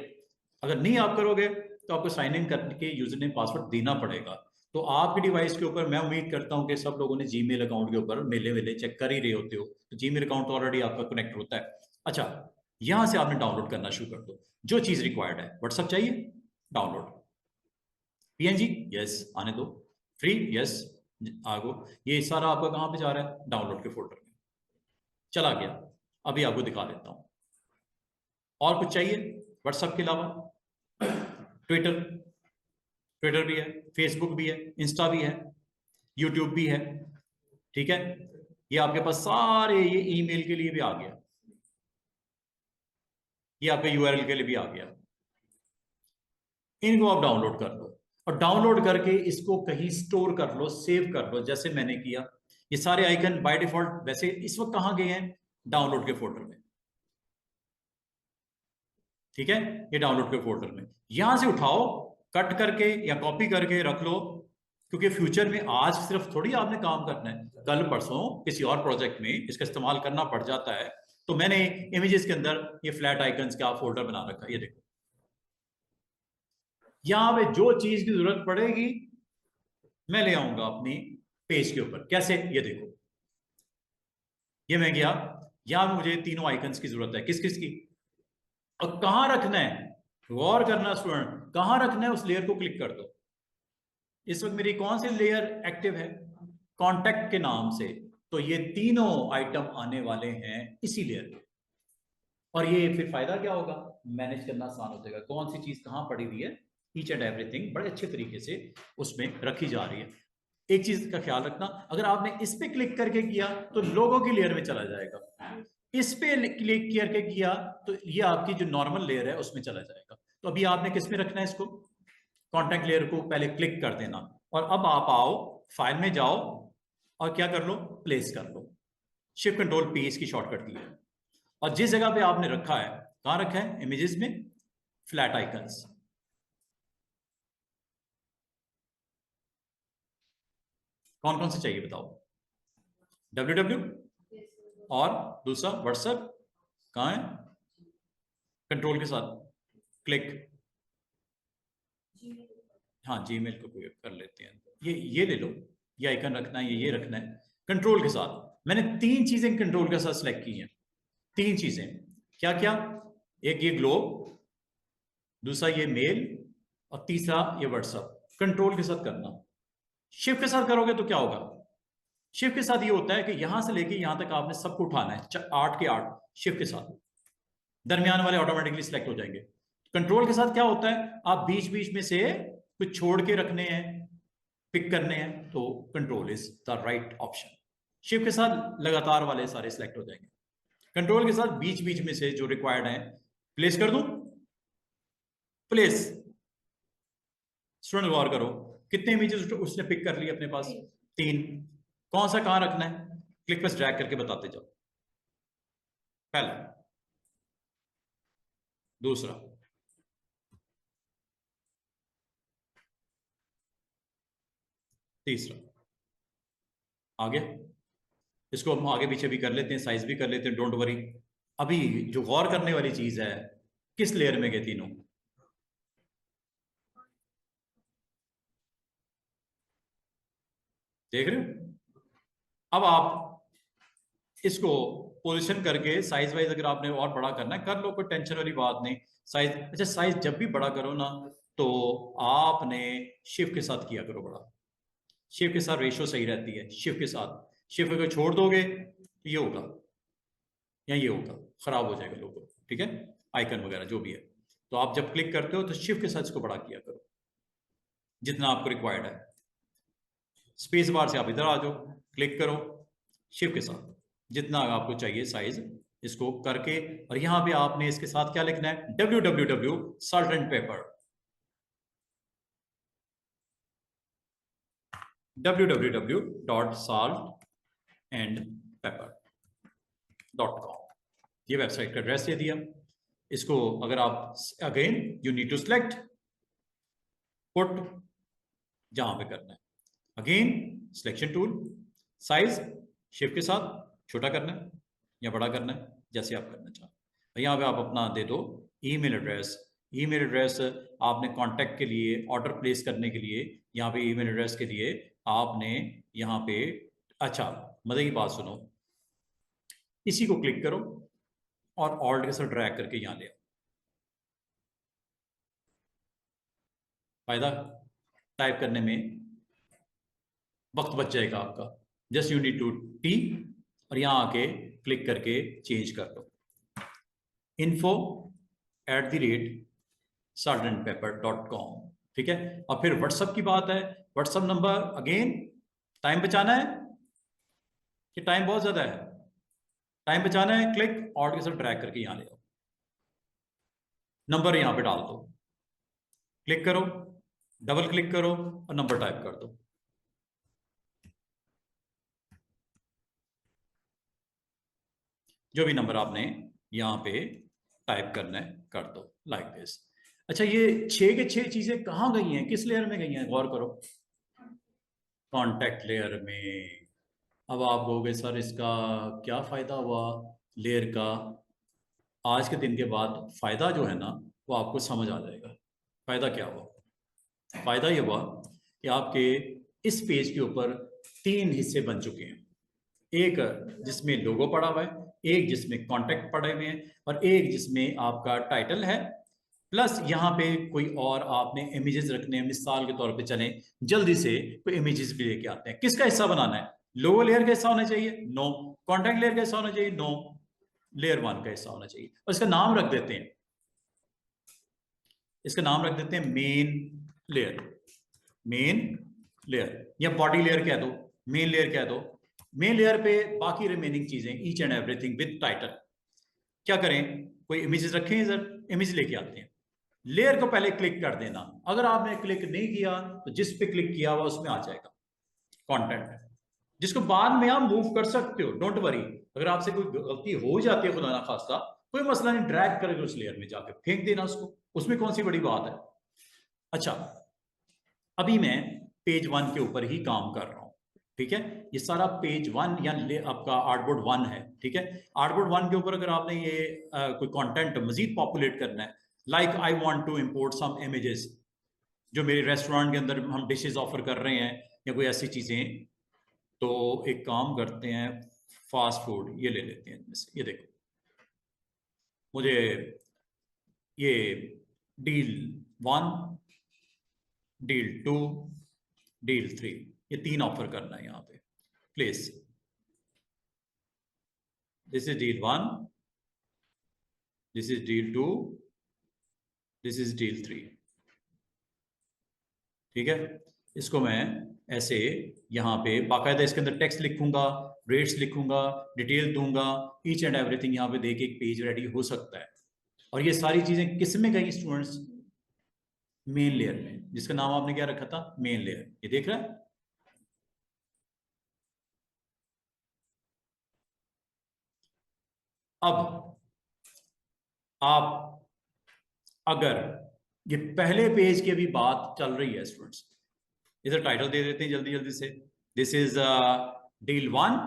अगर नहीं आप करोगे तो आपको साइन इन करके यूजर नेम पासवर्ड देना पड़ेगा। तो आपकी डिवाइस के ऊपर मैं उम्मीद करता हूं कि सब लोगों ने जीमेल अकाउंट के ऊपर मेले वेले चेक कर ही रहे होते हो, तो जीमेल अकाउंट ऑलरेडी आपका कनेक्ट होता है। अच्छा, यहां से आपने डाउनलोड करना शुरू कर दो जो चीज रिक्वायर्ड है। व्हाट्सएप चाहिए, डाउनलोड। पीएनजी, यस आने दो। फ्री, यस आगो। ये सारा आपका कहां पे जा रहा है? डाउनलोड के फोल्डर में चला गया। अभी आपको दिखा देता हूं। और कुछ चाहिए व्हाट्सएप के अलावा? ट्विटर, ट्विटर भी है, फेसबुक भी है, इंस्टा भी है। यूट्यूब भी है, ठीक है। ये आपके पास सारे, ये ईमेल के लिए भी आ गया, ये आपके यूआरएल के लिए भी आ गया। इनको आप डाउनलोड कर लो और डाउनलोड करके इसको कहीं स्टोर कर लो, सेव कर लो, जैसे मैंने किया। ये सारे आइकन बाय डिफॉल्ट वैसे इस वक्त कहां गए हैं, डाउनलोड के फोल्डर में, ठीक है। ये डाउनलोड के फोल्डर में यहां से उठाओ, कट करके या कॉपी करके रख लो, क्योंकि फ्यूचर में आज सिर्फ थोड़ी आपने काम करना है, कल परसों किसी और प्रोजेक्ट में इसका इस्तेमाल करना पड़ जाता है। तो मैंने इमेजेस के अंदर ये फ्लैट आइकन्स का फोल्डर बना रखा है, ये देखो। यहां पे जो चीज की जरूरत पड़ेगी मैं ले आऊंगा अपनी पेज के ऊपर। कैसे, ये देखो, ये मैं गया, यहां मुझे तीनों आइकन्स की जरूरत है, किस किस की, और कहां रखना है, गौर करना स्टूडेंट, कहां रखना है उस लेयर को क्लिक कर दो। इस वक्त मेरी कौन सी लेयर एक्टिव है, कॉन्टैक्ट के नाम से, तो ये तीनों आइटम आने वाले हैं इसी लेयर पे। और ये फिर फायदा क्या होगा, मैनेज करना आसान हो जाएगा, कौन सी चीज कहां पड़ी हुई है, ईच एंड एवरीथिंग बड़े अच्छे तरीके से उसमें रखी जा रही है। एक चीज का ख्याल रखना, अगर आपने इस पे क्लिक करके किया तो लोगों की लेयर में चला जाएगा, इस पे क्लिक करके किया तो ये आपकी जो नॉर्मल लेयर है उसमें चला जाएगा। तो अभी आपने किस में रखना है इसको, कॉन्टैक्ट लेयर को पहले क्लिक कर देना, और अब आप आओ फाइल में जाओ और क्या कर लो, प्लेस कर लो। शिफ्ट कंट्रोल पी इसकी शॉर्टकट की है। और जिस जगह पे आपने रखा है, कहां रखा है, इमेजेस में, फ्लैट आइकन्स, कौन कौन से चाहिए बताओ, www और दूसरा व्हाट्सएप, कहां है, कंट्रोल के साथ क्लिक, हाँ जीमेल को कर लेते हैं, ये ले लो, ये आइकन रखना है, ये रखना है कंट्रोल के साथ। मैंने तीन चीजें कंट्रोल के साथ सिलेक्ट की हैं, तीन चीजें, क्या क्या, एक ये ग्लोब, दूसरा ये मेल, और तीसरा ये व्हाट्सएप। कंट्रोल के साथ करना, शिफ्ट के साथ करोगे तो क्या होगा, शिफ्ट के साथ ये होता है कि यहां से लेके यहां तक आपने सबको उठाना है, 8 के 8 शिफ्ट के साथ, दरमियान वाले ऑटोमेटिकली सिलेक्ट हो जाएंगे। कंट्रोल के साथ क्या होता है, आप बीच बीच में से कुछ छोड़ के रखने हैं, पिक करने हैं, तो control is the right option. Shift के साथ लगातार वाले सारे सिलेक्ट हो जाएंगे, कंट्रोल के साथ बीच बीच में से जो रिक्वायर्ड है प्लेस कर दूं, प्लेस। स्टूडेंट गौर करो, कितने इमेजेस उसने पिक कर लिए अपने पास, 3। कौन सा कहां रखना है, क्लिक बस ड्रैग करके बताते जाओ, पहला, दूसरा, तीसरा, आगे। इसको हम आगे पीछे भी कर लेते हैं, साइज भी कर लेते हैं, डोंट वरी। अभी जो गौर करने वाली चीज है, किस लेयर में गए तीनों, देख रहे हो। अब आप इसको पोजीशन करके साइज वाइज अगर आपने और बड़ा करना है कर लो, कोई टेंशन वाली बात नहीं। साइज, अच्छा साइज जब भी बड़ा करो ना, तो आपने शिफ्ट के साथ किया करो बड़ा, शिफ्ट के साथ रेशो सही रहती है, शिफ्ट के साथ। शिफ्ट अगर छोड़ दोगे तो ये होगा या ये होगा, खराब हो जाएगा लोगो, ठीक है, आइकन वगैरह जो भी है। तो आप जब क्लिक करते हो तो शिफ्ट के साथ इसको बड़ा किया करो जितना आपको रिक्वायर्ड है। स्पेस बार से आप इधर आ जाओ, क्लिक करो, शिफ्ट के साथ जितना आपको चाहिए साइज इसको करके, और यहां पे आपने इसके साथ क्या लिखना है, www salt and pepper, www.saltandpepper.com, ये वेबसाइट का एड्रेस दे दिया। इसको अगर आप again you need to select put, जहां पे करना है, again selection tool, size shift के साथ छोटा करना है या बड़ा करना है, जैसे आप करना चाहें। यहाँ पे आप अपना दे दो ईमेल एड्रेस, ईमेल एड्रेस आपने कांटेक्ट के लिए, ऑर्डर प्लेस करने के लिए, यहाँ पे ईमेल एड्रेस के लिए आपने यहाँ पे, अच्छा मजे की बात सुनो, इसी को क्लिक करो और ऑल्ट के साथ ड्रैग करके यहाँ ले आओ, फायदा टाइप करने में वक्त बच जाएगा आपका। Just you need to T, और यहां आके क्लिक करके चेंज कर दो, info@saltandpepper.com, ठीक है। और फिर व्हाट्सएप की बात है, व्हाट्सएप नंबर अगेन टाइम बचाना है कि टाइम बहुत ज्यादा है? टाइम बचाना है, क्लिक ऑल्ट के साथ ड्रैग करके यहां ले आओ, नंबर यहां पे डाल दो, क्लिक करो, डबल क्लिक करो और नंबर टाइप कर दो। जो भी नंबर आपने यहां पे टाइप करना है कर दो, लाइक दिस। अच्छा, ये 6 के 6 चीजें कहां गई हैं, किस लेयर में गई हैं, गौर करो। कॉन्टेक्ट लेयर में। अब आप कहोगे सर इसका क्या फायदा हुआ लेयर का? आज के दिन के बाद फायदा जो है ना वो आपको समझ आ जाएगा। फायदा क्या हुआ? फायदा ये हुआ कि आपके इस पेज के ऊपर 3 हिस्से बन चुके हैं। एक जिसमें लोगो पड़ा हुआ है, एक जिसमें कॉन्टेक्ट पड़े हुए हैं, और एक जिसमें आपका टाइटल है। प्लस यहाँ पे कोई और आपने इमेजेस रखने हैं, मिसाल के तौर पे चलें, जल्दी से कोई इमेजेस भी लेके आते हैं। किसका हिस्सा बनाना है? लोगो लेयर का हिस्सा होना चाहिए? नो। कॉन्टेक्ट लेयर का हिस्सा होना चाहिए? नो। लेयर 1 का हिस्सा होना चाहिए। और इसका नाम रख देते हैं, इसका नाम रख देते हैं मेन लेयर। मेन लेयर या बॉडी लेयर कह दो, मेन लेयर कह दो। मेन लेयर पे बाकी रिमेनिंग चीजें each and everything with title. क्या करें? कोई इमेजेस रखें, इधर इमेज लेके आते हैं। लेयर को पहले क्लिक कर देना। अगर आपने क्लिक नहीं किया तो जिस पे क्लिक किया हुआ उसमें आ जाएगा कंटेंट, जिसको बाद में आप मूव कर सकते हो, डोंट वरी। अगर आपसे कोई गलती हो जाती है, खुदा ना खास्ता, कोई मसला नहीं, ड्रैग करके उस लेयर में जाकर फेंक देना उसको, उसमें कौन सी बड़ी बात है। अच्छा, अभी मैं पेज 1 के ऊपर ही काम कर रहा हूं, ठीक है। ये सारा पेज 1 या आपका आर्टबोर्ड 1 है, ठीक है। आर्टबोर्ड 1 के ऊपर अगर आपने ये कोई कंटेंट मजीद पॉपुलेट करना है, like I want to import some images, जो मेरे रेस्टोरेंट के अंदर हम डिशेस ऑफर कर रहे हैं या कोई ऐसी चीजें, तो एक काम करते हैं, फास्ट फूड ये ले लेते हैं इनमें से। ये देखो, मुझे ये डील 1, डील 2, डील 3, ये 3 ऑफर करना है यहाँ पे। Place, this is deal 1, this is deal 2, this is deal 3, ठीक है। इसको मैं ऐसे यहाँ पे बाकायदा इसके अंदर टेक्स्ट लिखूंगा, रेट्स लिखूंगा, डिटेल दूंगा, ईच एंड एवरीथिंग यहाँ पे देके एक पेज रेडी हो सकता है। और ये सारी चीजें किस में गई स्टूडेंट्स? मेन लेयर में, जिसका नाम आपने क्या रखा था? Main layer. ये देख रहा है? अब आप अगर ये पहले पेज की भी बात चल रही है स्टूडेंट्स, इधर टाइटल दे देते हैं जल्दी जल्दी से। This is deal 1।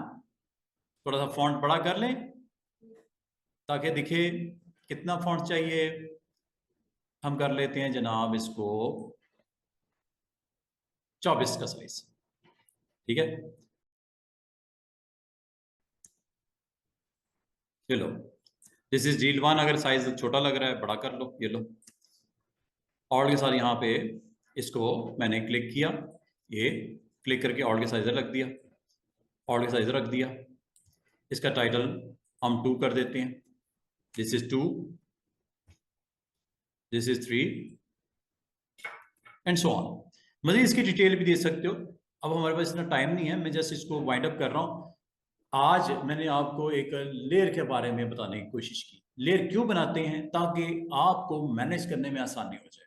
थोड़ा सा फॉन्ट बड़ा कर लें ताकि दिखे। कितना फॉन्ट चाहिए? हम कर लेते हैं जनाब इसको 24 का साइज, ठीक है। चलो, दिस इज डील 1। अगर साइज छोटा लग रहा है बड़ा कर लो, ये लो। और के साथ यहाँ पे इसको मैंने क्लिक किया, ये क्लिक करके और के साइज रख दिया, और के साइज रख दिया। इसका टाइटल हम 2 कर देते हैं। This is 2, this is 3 and so on. मजीद इसकी डिटेल भी दे सकते हो। अब हमारे पास इतना टाइम नहीं है, मैं जस्ट इसको वाइंड अप कर रहा हूँ। आज मैंने आपको एक लेयर के बारे में बताने की कोशिश की। लेयर क्यों बनाते हैं? ताकि आपको मैनेज करने में आसानी हो जाए,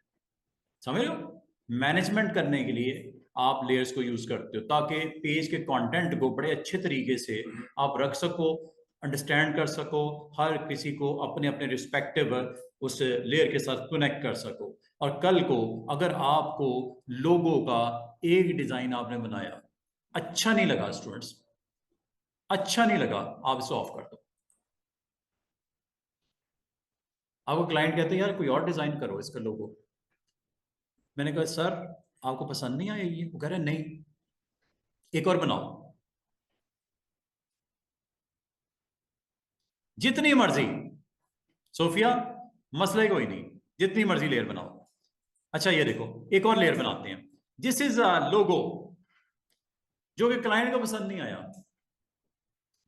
समझ लो। मैनेजमेंट करने के लिए आप लेयर्स को यूज करते हो ताकि पेज के कंटेंट को बड़े अच्छे तरीके से आप रख सको, अंडरस्टैंड कर सको, हर किसी को अपने अपने रिस्पेक्टिव उस लेयर के साथ कनेक्ट कर सको। और कल को अगर आपको लोगो का एक डिजाइन आपने बनाया, अच्छा नहीं लगा स्टूडेंट्स, अच्छा नहीं लगा, आप इसे ऑफ कर दो। आपको क्लाइंट कहते हैं यार कोई और डिजाइन करो इसका लोगो। मैंने कहा सर आपको पसंद नहीं आया ये? वो कह रहे नहीं, एक और बनाओ, जितनी मर्जी। सोफिया, मसले कोई नहीं, जितनी मर्जी लेयर बनाओ। अच्छा ये देखो, एक और लेयर बनाते हैं। दिस इज लोगो, जो कि क्लाइंट को पसंद नहीं आया।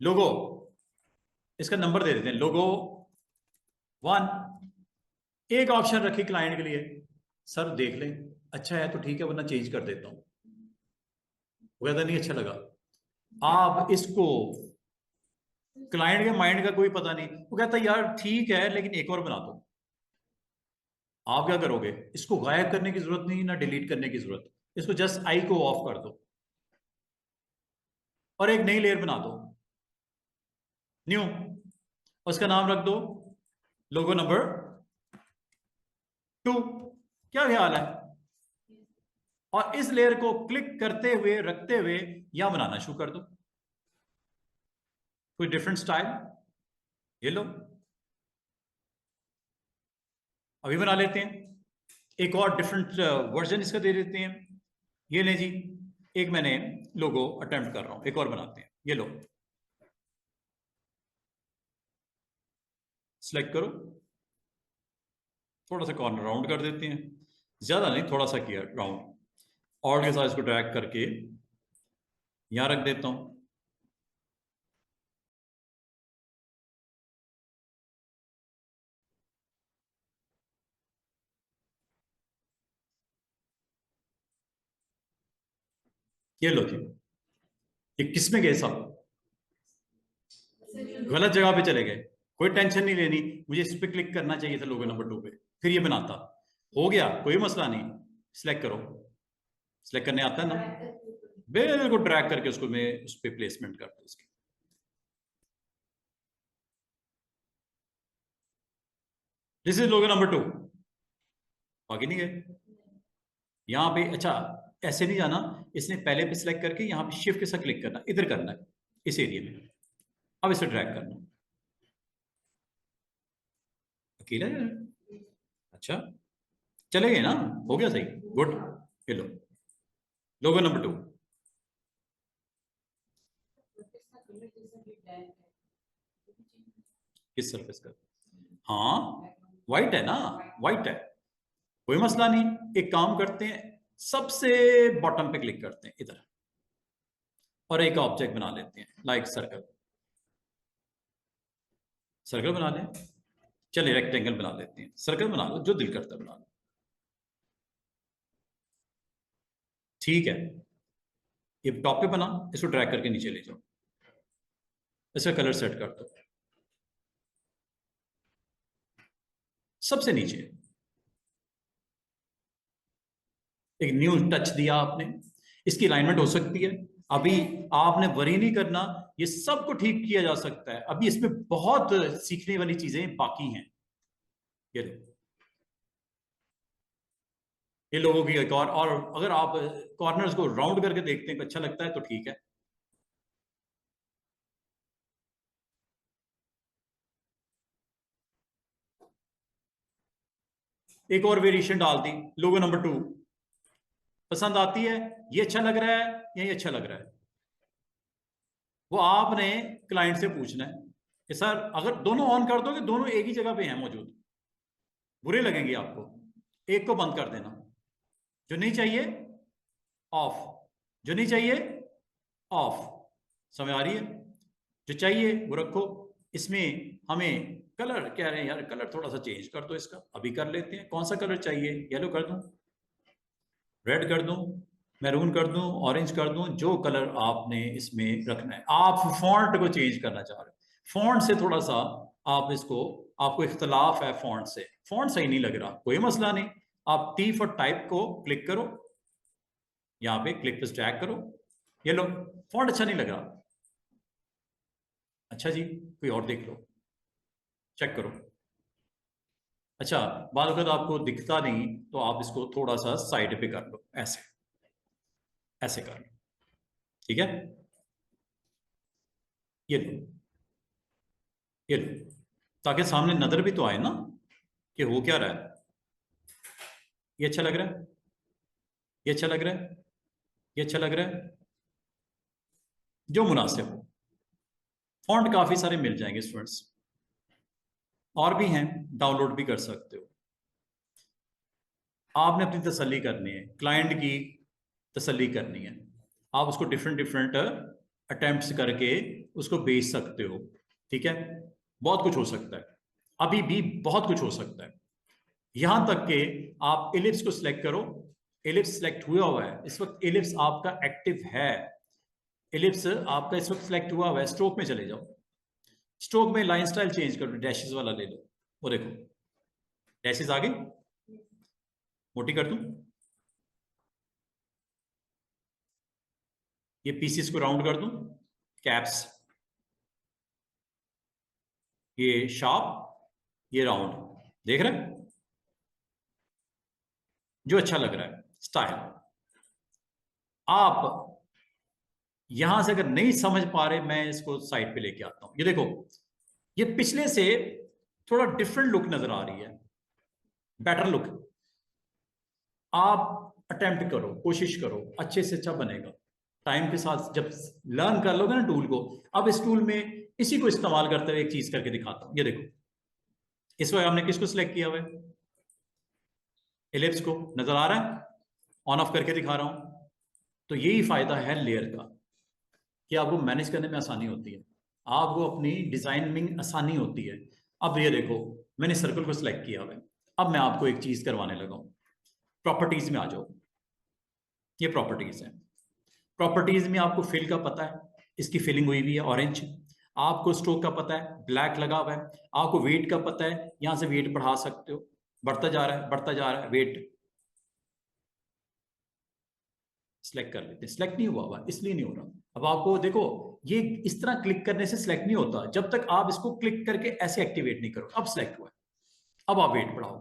लोगो, इसका नंबर दे देते हैं, लोगो 1। एक ऑप्शन रखी क्लाइंट के लिए, सर देख लें अच्छा है तो ठीक है, वरना चेंज कर देता हूं। वो कहता नहीं अच्छा लगा। आप इसको, क्लाइंट के माइंड का कोई पता नहीं, वो कहता यार ठीक है लेकिन एक और बना दो। आप क्या करोगे, इसको गायब करने की जरूरत नहीं, ना डिलीट करने की जरूरत, इसको जस्ट आई को ऑफ कर दो और एक नई लेयर बना दो, न्यू, उसका नाम रख दो लोगो नंबर 2। क्या ख्याल है? और इस लेयर को क्लिक करते हुए रखते हुए यहां बनाना शुरू कर दो कोई डिफरेंट स्टाइल। ये लो, अभी बना लेते हैं एक और डिफरेंट वर्जन इसका दे देते हैं। ये ले जी, एक मैंने लोगो अटेम्प्ट कर रहा हूं, एक और बनाते हैं। ये लो, सिलेक्ट करो, थोड़ा सा कॉर्नर राउंड कर देते हैं, ज्यादा नहीं, थोड़ा सा किया राउंड, और के साथ इसको ड्रैग करके यहां रख देता हूं। ये लो जी, ये किसमें गए सब, गलत जगह पे चले गए। कोई टेंशन नहीं लेनी, मुझे इस पे क्लिक करना चाहिए था लोगो नंबर 2 पे, फिर ये बनाता। हो गया, कोई मसला नहीं। सिलेक्ट करो, सिलेक्ट करने आता है ना, बिल्कुल ड्रैग करके उसको मैं उस पर प्लेसमेंट करता हूँ उसकी। This is logo number 2। बाकी नहीं गए यहाँ पे। अच्छा, ऐसे नहीं जाना, इसने पहले पे सिलेक्ट करके यहाँ पे शिफ्ट के साथ क्लिक करना, इधर करना है इस एरिया में, अब इसे ड्रैग करना। अकेला है? अच्छा, चले गए ना, हो गया सही, गुड। ये लो लोगो नंबर 2। किस सरफेस का? हाँ, वाइट है ना, वाइट है, कोई मसला नहीं। एक काम करते हैं, सबसे बॉटम पे क्लिक करते हैं इधर, और एक ऑब्जेक्ट बना लेते हैं लाइक सर्कल। सर्कल बना लें, चलिए रेक्टेंगल बना लेते हैं, सर्कल बना लो, जो दिल करता है बना लो। ठीक है, ये टॉप पे बना, इसको ड्रैग करके नीचे ले जाओ, इसका कलर सेट कर दो सबसे नीचे। एक न्यू टच दिया आपने, इसकी अलाइनमेंट हो सकती है, अभी आपने वरी नहीं करना, ये सब को ठीक किया जा सकता है, अभी इसमें बहुत सीखने वाली चीजें बाकी हैं। ये लो, ये लोगों की एक और अगर आप कॉर्नर्स को राउंड करके देखते हैं तो अच्छा लगता है तो ठीक है। एक और वेरिएशन डाल दी, लोगो नंबर 2। पसंद आती है? ये अच्छा लग रहा है या ये अच्छा लग रहा है, वो आपने क्लाइंट से पूछना है कि सर अगर दोनों ऑन कर दोगे, दोनों एक ही जगह पे हैं मौजूद, बुरे लगेंगे आपको, एक को बंद कर देना, जो नहीं चाहिए ऑफ, जो नहीं चाहिए ऑफ। समझ आ रही है? जो चाहिए वो रखो। इसमें हमें कलर कह रहे हैं यार, कलर थोड़ा सा चेंज कर दो इसका, अभी कर लेते हैं। कौन सा कलर चाहिए, येलो कर दूं, रेड कर दूं, मैरून कर दूं, ऑरेंज कर दूं, जो कलर आपने इसमें रखना है। आप फॉन्ट को चेंज करना चाह रहे हो, फॉन्ट से थोड़ा सा आप इसको, आपको इख्तलाफ है फॉन्ट से, फॉन्ट सही नहीं लग रहा, कोई मसला नहीं, आप टी फॉर टाइप को क्लिक करो, यहाँ पे क्लिक पे ड्रैग करो, ये लो, फॉन्ट अच्छा नहीं लग रहा, अच्छा जी कोई और देख लो, चेक करो। अच्छा, बाद वक्त आपको दिखता नहीं तो आप इसको थोड़ा सा साइड पे कर लो, ऐसे, ऐसे कर लो, ठीक है। ये लो, ये लो, ताकि सामने नजर भी तो आए ना कि हो क्या रहा है। ये अच्छा लग रहा है, ये अच्छा लग रहा है, ये अच्छा लग रहा है, जो मुनासिब हो। फॉन्ट काफी सारे मिल जाएंगे स्टूडेंट्स, और भी हैं, डाउनलोड भी कर सकते हो। आपने अपनी तसल्ली करनी है, क्लाइंट की तसल्ली करनी है, आप उसको डिफरेंट डिफरेंट अटेम्प्ट्स करके उसको बेच सकते हो, ठीक है। बहुत कुछ हो सकता है, अभी भी बहुत कुछ हो सकता है, यहां तक कि आप इलिप्स को सिलेक्ट करो, एलिप्स सिलेक्ट हुआ है इस वक्त, एलिप्स आपका एक्टिव है, एलिप्स आपका इस वक्त सिलेक्ट हुआ है। स्ट्रोक में चले जाओ, स्ट्रोक में लाइन स्टाइल चेंज कर दो, डैशेस वाला ले लो, वो देखो डैशेस आ गई, मोटी कर दूं, ये पीसीस को राउंड कर दूं, कैप्स ये शार्प, ये राउंड, देख रहे हैं जो अच्छा लग रहा है स्टाइल। आप यहां से अगर नहीं समझ पा रहे, मैं इसको साइड पे लेके आता हूं, ये देखो ये पिछले से थोड़ा डिफरेंट लुक नजर आ रही है, बेटर लुक। आप अटेम्प्ट करो, कोशिश करो, अच्छे से अच्छा बनेगा। टाइम के साथ जब लर्न कर लोगे ना टूल को, अब इस टूल में इसी को इस्तेमाल करते हुए एक चीज करके दिखाता हूं। ये देखो इस वक्त हमने किसको सिलेक्ट किया हुआ है, एलिप्स को, नजर आ रहा है, ऑन ऑफ करके दिखा रहा हूं। तो यही फायदा है लेयर का कि आपको मैनेज करने में आसानी होती है, आपको अपनी डिजाइन में आसानी होती है। अब ये देखो मैंने सर्कल को सिलेक्ट किया हुआ है, अब मैं आपको एक चीज करवाने लगा हूं, प्रॉपर्टीज में आ जाओ, ये प्रॉपर्टीज है। प्रॉपर्टीज में आपको फिल का पता है, इसकी फिलिंग हुई हुई है ऑरेंज, आपको स्ट्रोक का पता है ब्लैक लगा हुआ है, आपको वेट का पता है, यहां से वेट बढ़ा सकते हो, बढ़ता जा रहा है बढ़ता जा रहा है वेट, सिलेक्ट कर लेते हैं। सिलेक्ट नहीं हुआ हुआ इसलिए नहीं हो रहा। अब आपको देखो ये इस तरह क्लिक करने से सिलेक्ट नहीं होता, जब तक आप इसको क्लिक करके ऐसे एक्टिवेट नहीं करो। अब सिलेक्ट हुआ है, अब आप वेट बढ़ाओ,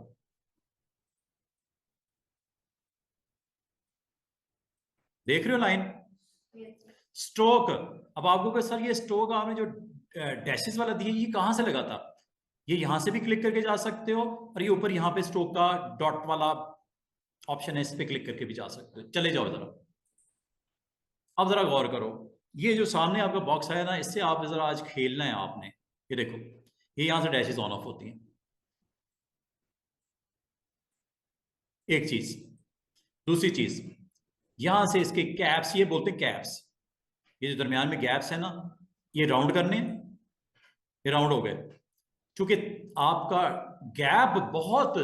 देख रहे हो लाइन, स्ट्रोक। अब आपको कहा सर ये स्ट्रोक आपने जो डैशेस वाला दिया ये कहां से लगा था, ये यहां से भी क्लिक करके जा सकते हो, और ये ऊपर यहां पे स्ट्रोक का डॉट वाला ऑप्शन है, इस पे क्लिक करके भी जा सकते हो। चले जाओ जरा, अब जरा गौर करो, ये जो सामने आपका बॉक्स है ना, इससे आप जरा आज खेलना है आपने। ये देखो ये यहां से डैशेस ऑन ऑफ होती हैं, एक चीज। दूसरी चीज, यहां से इसके कैप्स, ये बोलते हैं कैप्स, ये जो दरमियान में गैप्स है ना, ये राउंड करने, ये राउंड हो गए। क्योंकि आपका गैप बहुत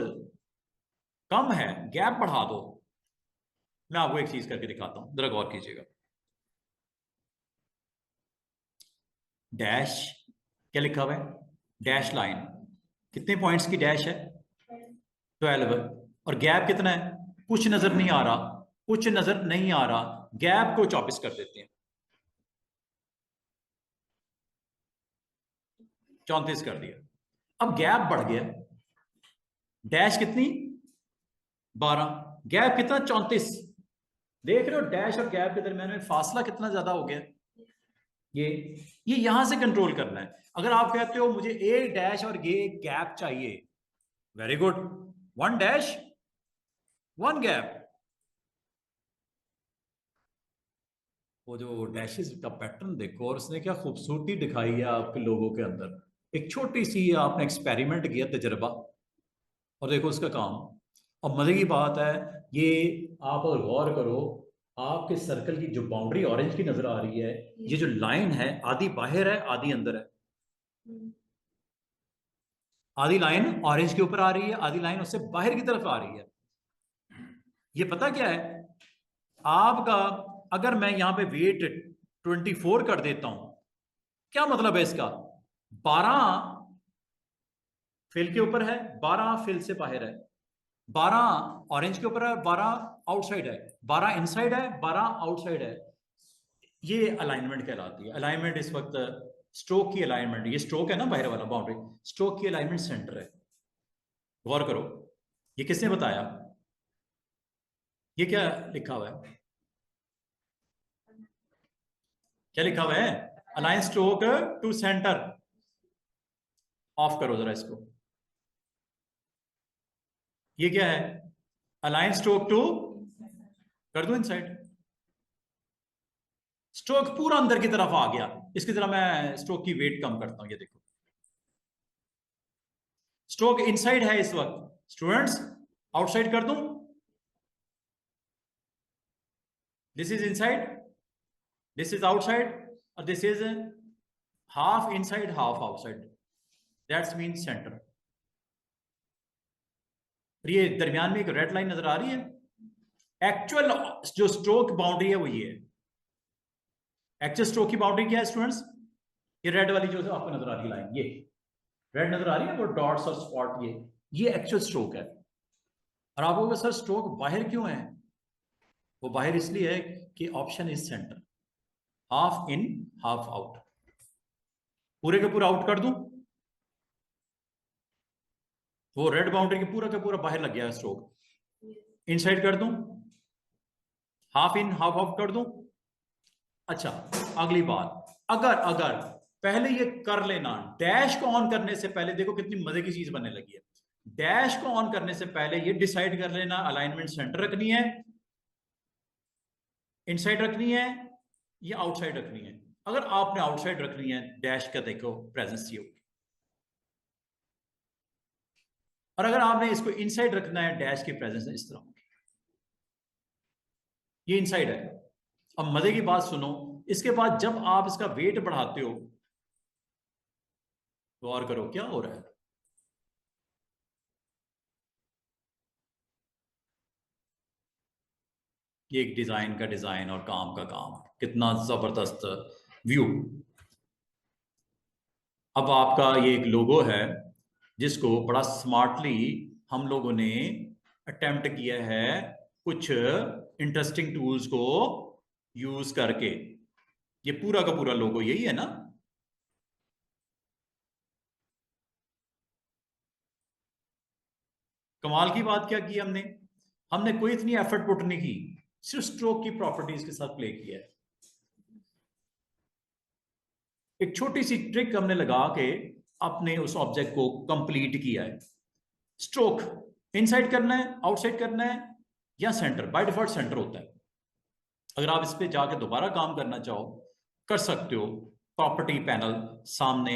कम है, गैप बढ़ा दो। मैं आपको एक चीज करके दिखाता हूं, जरा गौर कीजिएगा। डैश, क्या लिखा हुआ है, डैश लाइन, कितने पॉइंट्स की डैश है, 12। और गैप कितना है, कुछ नजर नहीं आ रहा, कुछ नजर नहीं आ रहा, गैप को 24 कर देते हैं, 34 कर दिया। अब गैप बढ़ गया, डैश कितनी, 12, गैप कितना, 34। देख रहे हो डैश और गैप के दरमियान में फासला कितना ज्यादा हो गया। ये ये यहां से कंट्रोल करना है। अगर आप कहते हो मुझे एक डैश और ये गैप चाहिए, वेरी गुड, 1 डैश 1 गैप। वो जो डैशेस का पैटर्न देखो, और उसने क्या खूबसूरती दिखाई है आपके लोगों के अंदर। एक छोटी सी आपने एक्सपेरिमेंट किया, तजर्बा, और देखो उसका काम। और मजे की बात है, ये आप अगर गौर करो, आपके सर्कल की जो बाउंड्री ऑरेंज की नजर आ रही है, ये जो लाइन है आधी बाहर है आधी अंदर है, आधी लाइन ऑरेंज के ऊपर आ रही है, आधी लाइन उससे बाहर की तरफ आ रही है। ये पता क्या है आपका, अगर मैं यहां पे वेट 24 कर देता हूं, क्या मतलब है इसका, 12 फिल के ऊपर है, 12 फिल से बाहर है, 12 ऑरेंज के ऊपर है, 12 आउटसाइड है, 12 इनसाइड है, 12 आउटसाइड है। ये अलाइनमेंट कहलाती है। अलाइनमेंट इस वक्त स्ट्रोक की अलाइनमेंट, ये स्ट्रोक है ना बाहर वाला बाउंड्री, स्ट्रोक की अलाइनमेंट सेंटर है। गौर करो, ये किसने बताया, ये क्या लिखा हुआ है, क्या लिखा हुआ है, align stroke to centre. Of करो जरा इसको, ये क्या है, अलाइन स्ट्रोक टू, कर दो इनसाइड, स्ट्रोक पूरा अंदर की तरफ आ गया। इसकी तरह मैं स्ट्रोक की वेट कम करता हूं, ये देखो स्ट्रोक इनसाइड है इस वक्त, स्टूडेंट्स आउटसाइड कर दूं, this is inside, this is outside, और this is half inside half outside, that's mean centre. ये दरमियान में एक रेड लाइन नजर आ रही है, एक्चुअल जो स्ट्रोक बाउंड्री है वो ये है। एक्चुअल स्ट्रोक की बाउंड्री क्या है स्टूडेंट्स? ये रेड वाली जो आपको नजर आ रही है लाइन, ये रेड नजर आ रही है, वो डॉट्स और स्पॉट, ये एक्चुअल स्ट्रोक है। और आप बोलोगे सर स्ट्रोक बाहर क्यों है? वो बाहर इसलिए है कि option is centre, half in half out. पूरे का पूरा आउट कर दूं, वो रेड बाउंड्री के पूरा का पूरा बाहर लग गया है स्ट्रोक। इनसाइड कर दूं, हाफ इन हाफ आउट कर दूं। अच्छा, अगली बात, अगर अगर पहले ये कर लेना, डैश को ऑन करने से पहले, देखो कितनी मजे की चीज बनने लगी है। डैश को ऑन करने से पहले ये डिसाइड कर लेना अलाइनमेंट सेंटर रखनी है, इनसाइड रखनी है या आउटसाइड रखनी है। अगर आपने आउटसाइड रखनी है, डैश का देखो प्रेजेंस ये होगी। और अगर आपने इसको इनसाइड रखना है, डैश की प्रेजेंस इस तरह होगी। ये इनसाइड है। अब मजे की बात सुनो, इसके बाद जब आप इसका वेट बढ़ाते हो, गौर करो क्या हो रहा है। ये एक डिजाइन का डिजाइन और काम का काम, कितना जबरदस्त व्यू। अब आपका ये एक लोगो है जिसको बड़ा स्मार्टली हम लोगों ने अटेम्प्ट किया है कुछ इंटरेस्टिंग टूल्स को यूज करके। ये पूरा का पूरा लोगो यही है ना। कमाल की बात क्या की हमने, हमने कोई इतनी एफर्ट पुट नहीं की, सिर्फ स्ट्रोक की प्रॉपर्टीज के साथ प्ले किया है। एक छोटी सी ट्रिक हमने लगा के अपने उस ऑब्जेक्ट को कंप्लीट किया है। स्ट्रोक इनसाइड करना है, आउटसाइड करना है या सेंटर, बाय डिफॉल्ट सेंटर होता है। अगर आप इस पे जाके दोबारा काम करना चाहो कर सकते हो। प्रॉपर्टी पैनल सामने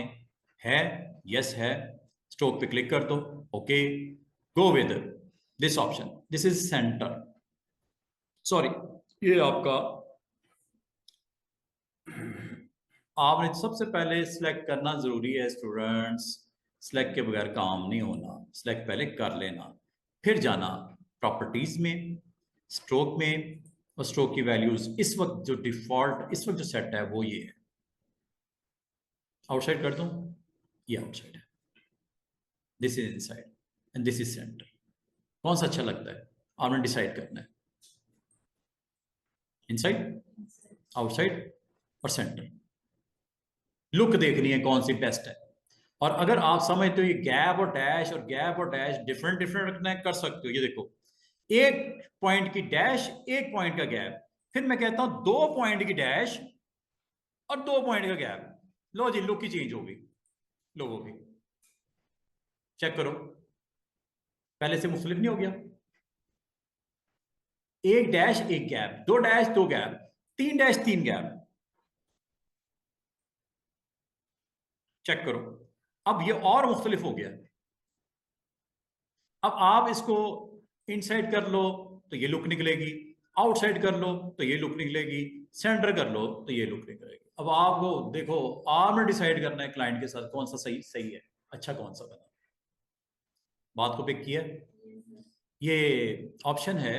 है, यस है, स्ट्रोक पे क्लिक कर दो, okay, go with this option, this is centre. Sorry, ये आपका, आपने सबसे पहले सिलेक्ट करना जरूरी है स्टूडेंट्स। सिलेक्ट के बगैर काम नहीं होना, सिलेक्ट पहले कर लेना, फिर जाना प्रॉपर्टीज में, स्ट्रोक में, और स्ट्रोक की वैल्यूज इस वक्त जो डिफॉल्ट इस वक्त जो सेट है वो ये है। आउटसाइड कर दूं, ये आउटसाइड है, this is inside and this is centre. कौन सा अच्छा लगता है आपने डिसाइड करना है, इनसाइड, आउटसाइड और सेंटर। लुक देखनी है कौन सी बेस्ट है। और अगर आप समझते हो ये गैप और डैश और गैप और डैश डिफरेंट डिफरेंट रखना है, कर सकते हो। ये देखो, एक पॉइंट की डैश, एक पॉइंट का गैप, फिर मैं कहता हूं 2 पॉइंट की डैश और 2 पॉइंट का गैप। लो जी, लुक ही चेंज होगी लोगों की। चेक करो, पहले से मुख्तलिफ नहीं हो गया। एक डैश एक gap, 2 dash 2 gap, 3 dash 3 gap. Check करो, अब ये और मुख्तलिफ हो गया। अब आप इसको इनसाइड कर लो तो ये लुक निकलेगी, आउटसाइड कर लो तो ये लुक निकलेगी, सेंटर कर लो तो ये लुक निकलेगी। अब आपको देखो, आपने डिसाइड करना है क्लाइंट के साथ कौन सा सही सही है, अच्छा कौन सा बना। बात को पिक किया। ये ऑप्शन है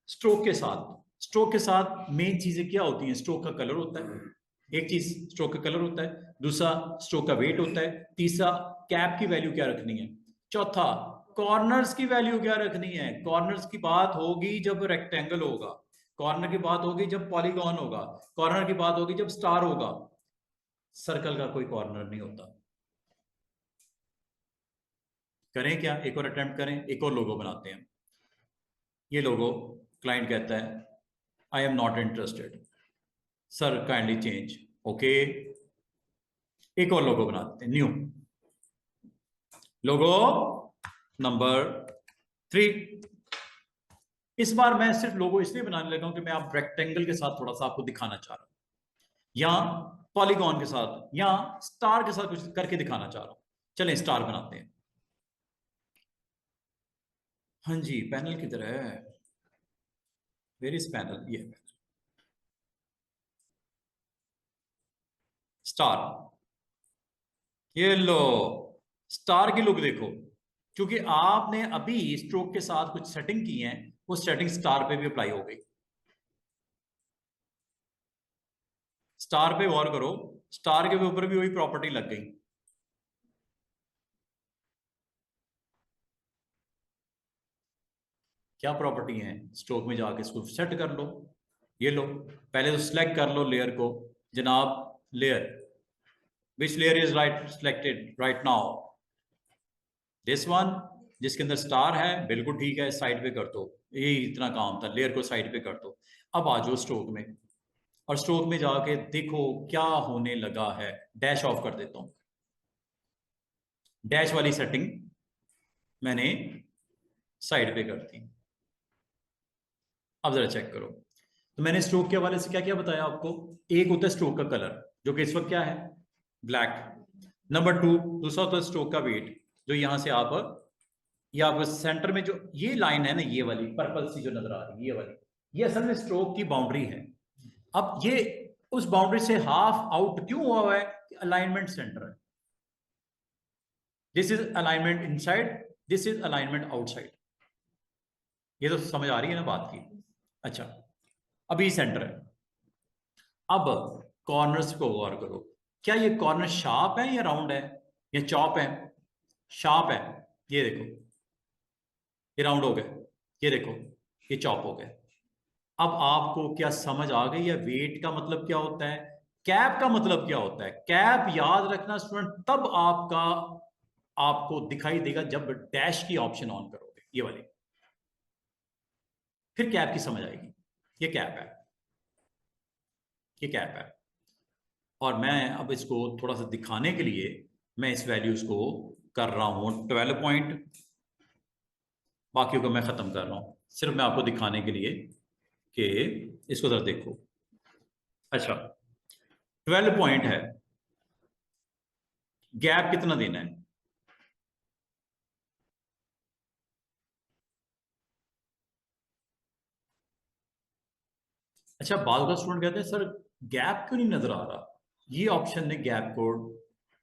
स्ट्रोक के साथ। स्ट्रोक के साथ मेन चीजें क्या होती हैं? स्ट्रोक का कलर होता है, एक चीज स्ट्रोक का कलर होता है, दूसरा स्ट्रोक का वेट होता है, तीसरा कैप की वैल्यू क्या रखनी है, चौथा कॉर्नर्स की वैल्यू क्या रखनी है। कॉर्नर्स की बात होगी जब रेक्टेंगल होगा, कॉर्नर की बात होगी जब पॉलीगॉन होगा, कॉर्नर की बात होगी जब स्टार होगा। सर्कल का कोई कॉर्नर नहीं होता। करें क्या, एक और अटेम्प्ट करें, एक और लोगो बनाते हैं। ये लोगो क्लाइंट कहता है I am not interested, sir kindly change, okay. एक और लोगो बनाते हैं, न्यू लोगो नंबर 3। इस बार मैं सिर्फ लोगो इसलिए बनाने लगा हूं कि मैं आप रेक्टेंगल के साथ थोड़ा सा आपको दिखाना चाह रहा हूं, या पॉलीगॉन के साथ या स्टार के साथ कुछ करके दिखाना चाह रहा हूं। चलें स्टार बनाते हैं। हाँ जी, पैनल किधर है, वेयर इज पैनल, ये स्टार। ये लो, स्टार की लुक देखो, क्योंकि आपने अभी स्ट्रोक के साथ कुछ सेटिंग की है, वो सेटिंग स्टार पे भी अप्लाई हो गई। स्टार पे गौर करो, स्टार के ऊपर भी वही प्रॉपर्टी लग गई। क्या प्रॉपर्टी है? स्ट्रोक में जाके इसको सेट कर लो। ये लो, पहले तो सिलेक्ट कर लो लेयर को। जनाब layer, which layer is right selected right now? This one, जिसके अंदर स्टार है, बिल्कुल ठीक है, साइड पे कर दो। यही इतना काम था, लेयर को साइड पे कर दो। अब आ जाओ स्ट्रोक में, और स्ट्रोक में जाके देखो क्या होने लगा है। डैश ऑफ कर देता हूं। डैश वाली सेटिंग मैंने साइड पे कर दी। अब जरा चेक करो। तो मैंने स्ट्रोक के हवाले से क्या क्या बताया आपको? एक होता है स्ट्रोक का कलर, जो कि इस वक्त क्या है, ब्लैक। नंबर टू, दूसरा होता है स्ट्रोक का वेट, जो यहां से आप, ये आप सेंटर में जो ये लाइन है ना, ये वाली पर्पल सी जो नजर आ रही है, ये वाली, ये असल में स्ट्रोक की बाउंड्री है। अब ये उस बाउंड्री से हाफ आउट क्यों हुआ है? अलाइनमेंट सेंटर है। This is alignment inside, this is alignment outside. ये तो समझ आ रही है ना बात की? अच्छा, अभी सेंटर है। अब कॉर्नर्स को गौर करो, क्या ये कॉर्नर शार्प है या राउंड है या चॉप है? शार्प है। ये देखो, ये राउंड हो गए। ये देखो, ये चॉप हो गए। अब आपको क्या समझ आ गई है वेट का मतलब क्या होता है, कैप का मतलब क्या होता है? कैप याद रखना स्टूडेंट, तब आपका आपको दिखाई देगा जब डैश की ऑप्शन ऑन करोगे, ये वाली, फिर कैप की समझ आएगी। ये कैप है, ये कैप है। और मैं अब इसको थोड़ा सा दिखाने के लिए मैं इस वैल्यूज को कर रहा हूं 12 पॉइंट। बाकियों को मैं खत्म कर रहा हूं, सिर्फ मैं आपको दिखाने के लिए कि इसको जरा देखो। अच्छा, 12 पॉइंट है, गैप कितना देना है? अच्छा, बाल का स्टूडेंट कहते हैं सर गैप क्यों नहीं नजर आ रहा? ये ऑप्शन ने गैप को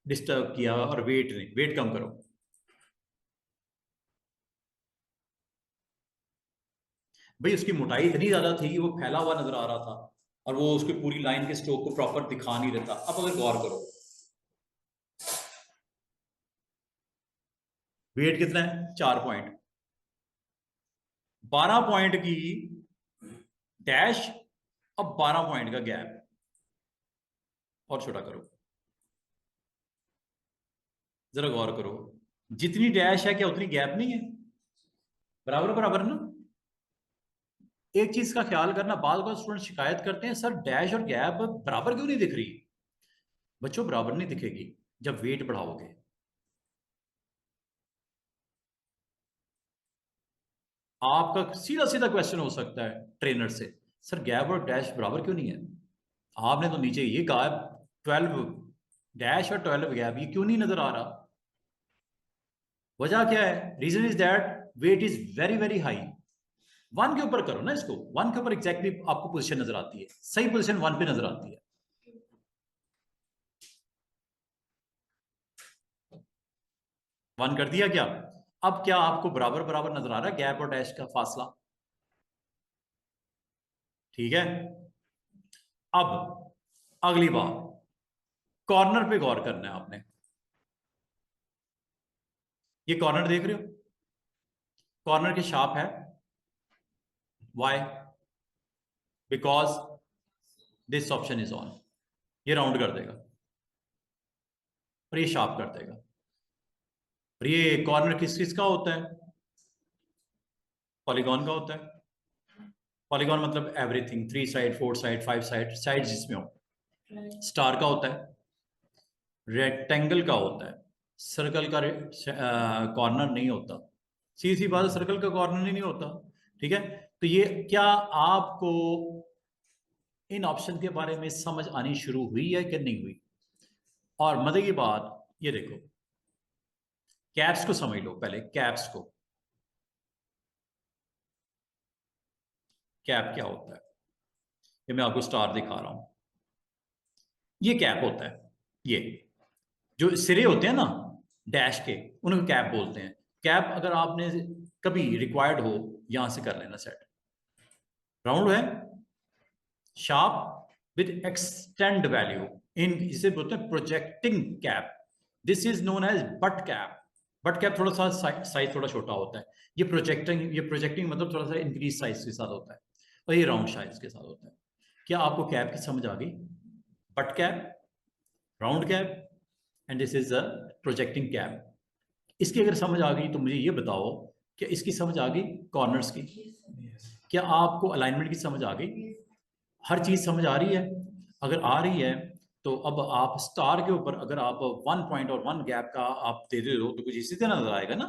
डिस्टर्ब किया, और वेट ने, वेट कम करो। भाई उसकी मोटाई इतनी ज्यादा थी कि वो फैला हुआ नजर आ रहा था, और वो उसकी पूरी लाइन के स्ट्रोक को प्रॉपर दिखा नहीं देता। अब अगर गौर करो, वेट कितना है? 4 पॉइंट। 12 पॉइंट की डैश, अब 12 पॉइंट का गैप, और छोटा करो, जरा गौर करो। जितनी डैश है क्या उतनी गैप नहीं है? बराबर बराबर ना? एक चीज का ख्याल करना, बाल का स्टूडेंट शिकायत करते हैं सर डैश और गैप बराबर क्यों नहीं दिख रही? बच्चों बराबर नहीं दिखेगी जब वेट बढ़ाओगे। आपका सीधा सीधा क्वेश्चन हो सकता है ट्रेनर से, सर गैप और डैश बराबर क्यों नहीं है? आपने तो नीचे ये कहा 12 डैश और 12 गैप, ये क्यों नहीं नजर आ रहा? वजह क्या है? Reason is that weight is very very high. One के ऊपर करो ना इसको, वन के ऊपर एग्जैक्टली आपको पोजीशन नजर आती है, सही पोजीशन वन पे नजर आती है। वन कर दिया क्या? अब क्या आपको बराबर बराबर नजर आ रहा है गैप और डैश का फासला? ठीक है। अब अगली बात, कॉर्नर पे गौर करना है आपने। ये कॉर्नर देख रहे हो, कॉर्नर के शार्प है। Why? Because this option is on. ये राउंड कर देगा और ये शार्प कर देगा। और ये कॉर्नर किस किस का होता है? पॉलीगॉन का होता है। पॉलीगॉन मतलब everything, 3 side, 4 side, 5 side, side जिसमें हो। स्टार का होता है, रेक्टेंगल का होता है, सर्कल का कॉर्नर नहीं होता। सीधी सी बात, सर्कल का कॉर्नर ही नहीं होता। ठीक है। तो ये क्या आपको इन ऑप्शन के बारे में समझ आनी शुरू हुई है कि नहीं हुई? और मजे की बात, ये देखो, कैप्स को समझ लो पहले, कैप्स को। कैप क्या होता है? ये मैं आपको स्टार दिखा रहा हूं। ये कैप होता है। ये जो सिरे होते हैं ना डैश के, उनको कैप बोलते हैं। कैप अगर आपने कभी रिक्वायर्ड हो यहां से कर लेना सेट। राउंड है, शार्प विद एक्सटेंड वैल्यू, इन इसे बोलते हैं projecting cap. This is known as butt cap. Butt cap थोड़ा सा साइज थोड़ा छोटा होता है। ये प्रोजेक्टिंग मतलब थोड़ा सा इंक्रीज साइज के साथ होता है, और ये राउंड साइज के साथ होता है। क्या आपको कैप की समझ आ गई? But cap, round cap, and this is a projecting cap. इसकी अगर समझ आ गई तो मुझे ये बताओ, क्या इसकी समझ आ गई कॉर्नर्स की? क्या आपको अलाइनमेंट की समझ आ गई? हर चीज समझ आ रही है? अगर आ रही है तो अब आप स्टार के ऊपर अगर आप 1 पॉइंट और 1 गैप का आप दे रहे हो तो कुछ इसी तरह नजर आएगा ना?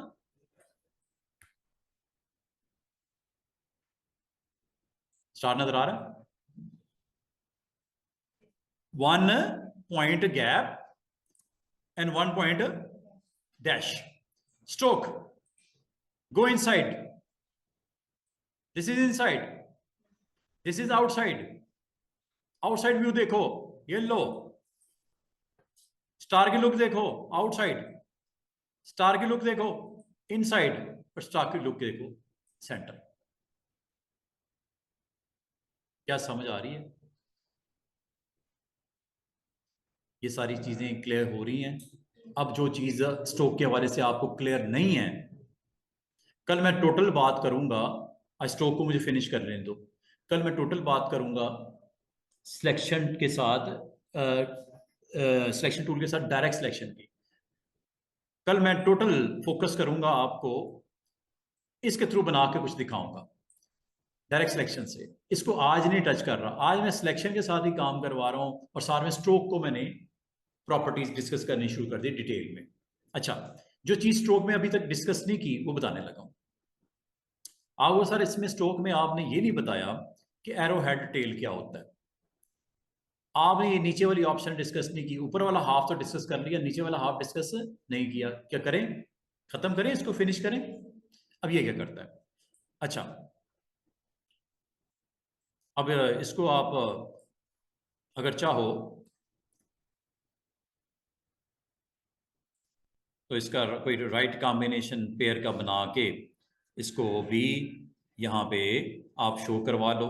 स्टार नजर आ रहा है? 1 point gap and 1 point dash stroke. Go inside, this is inside, this is outside. Outside view देखो, ये लो। स्टार की लुक देखो, आउटसाइड। स्टार की लुक देखो, इनसाइड। और स्टार की लुक देखो, सेंटर। क्या समझ आ रही है? ये सारी चीजें क्लियर हो रही हैं? अब जो चीज स्ट्रोक के हवाले से आपको क्लियर नहीं है, कल मैं टोटल बात करूंगा। आज स्ट्रोक को मुझे फिनिश कर लेने दो। कल मैं टोटल बात करूंगा सिलेक्शन के साथ, सिलेक्शन टूल के साथ डायरेक्ट सिलेक्शन की। कल मैं टोटल फोकस करूंगा, आपको इसके थ्रू बना के कुछ दिखाऊंगा डायरेक्ट सिलेक्शन से। इसको आज नहीं टच कर रहा, आज मैं सिलेक्शन के साथ ही काम करवा रहा हूं, और साथ में स्ट्रोक को मैंने प्रॉपर्टीज डिस्कस करनी शुरू कर दी डिटेल में। अच्छा, जो चीज स्ट्रोक में अभी तक डिस्कस नहीं की वो बताने लगा हूं आपको। सर इसमें स्ट्रोक में आपने ये नहीं बताया कि एरो हेड टेल क्या होता है। आपने ये नीचे वाली ऑप्शन डिस्कस नहीं की, ऊपर वाला हाफ तो डिस्कस कर लिया, नीचे वाला हाफ डिस्कस नहीं किया। क्या करें? खत्म करें इसको, फिनिश करें। अब ये क्या करता है? अच्छा, अब इसको आप अगर चाहो तो इसका कोई राइट कॉम्बिनेशन पेयर का बना के इसको भी यहाँ पे आप शो करवा लो।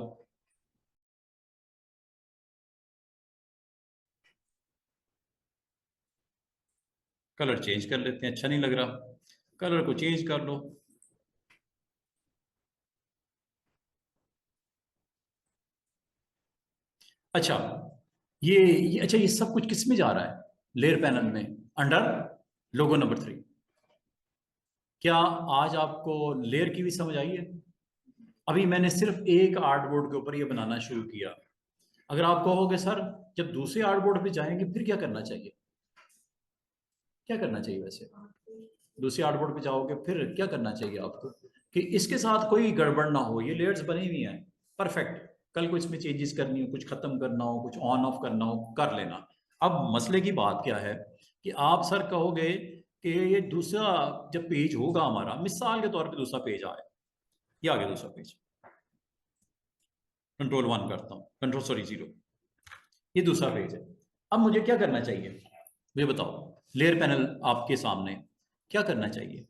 कलर चेंज कर लेते हैं, अच्छा नहीं लग रहा, कलर को चेंज कर लो। अच्छा, अच्छा ये सब कुछ किस में जा रहा है? लेयर पैनल में, अंडर लोगो नंबर 3। क्या आज आपको लेयर की भी समझ आई है? अभी मैंने सिर्फ एक आर्टबोर्ड के ऊपर ये बनाना शुरू किया। अगर आप कहोगे सर जब दूसरे आर्टबोर्ड पे जाएंगे फिर क्या करना चाहिए? क्या करना चाहिए वैसे? दूसरे आर्टबोर्ड पे जाओगे फिर क्या करना चाहिए आपको कि इसके साथ कोई गड़बड़ ना हो? ये लेयर्स बनी हुई हैं परफेक्ट। कल को इसमें चेंजेस करनी हो, कुछ खत्म करना हो, कुछ ऑन ऑफ करना हो, कर लेना। अब मसले की बात क्या है कि आप सर कहोगे कि ये दूसरा जब पेज होगा हमारा, मिसाल के तौर पे दूसरा पेज आए, ये आ गया दूसरा पेज, कंट्रोल 1 करता हूँ, कंट्रोल सॉरी 0, ये दूसरा पेज है। अब मुझे क्या करना चाहिए मुझे बताओ? लेयर पैनल आपके सामने, क्या करना चाहिए?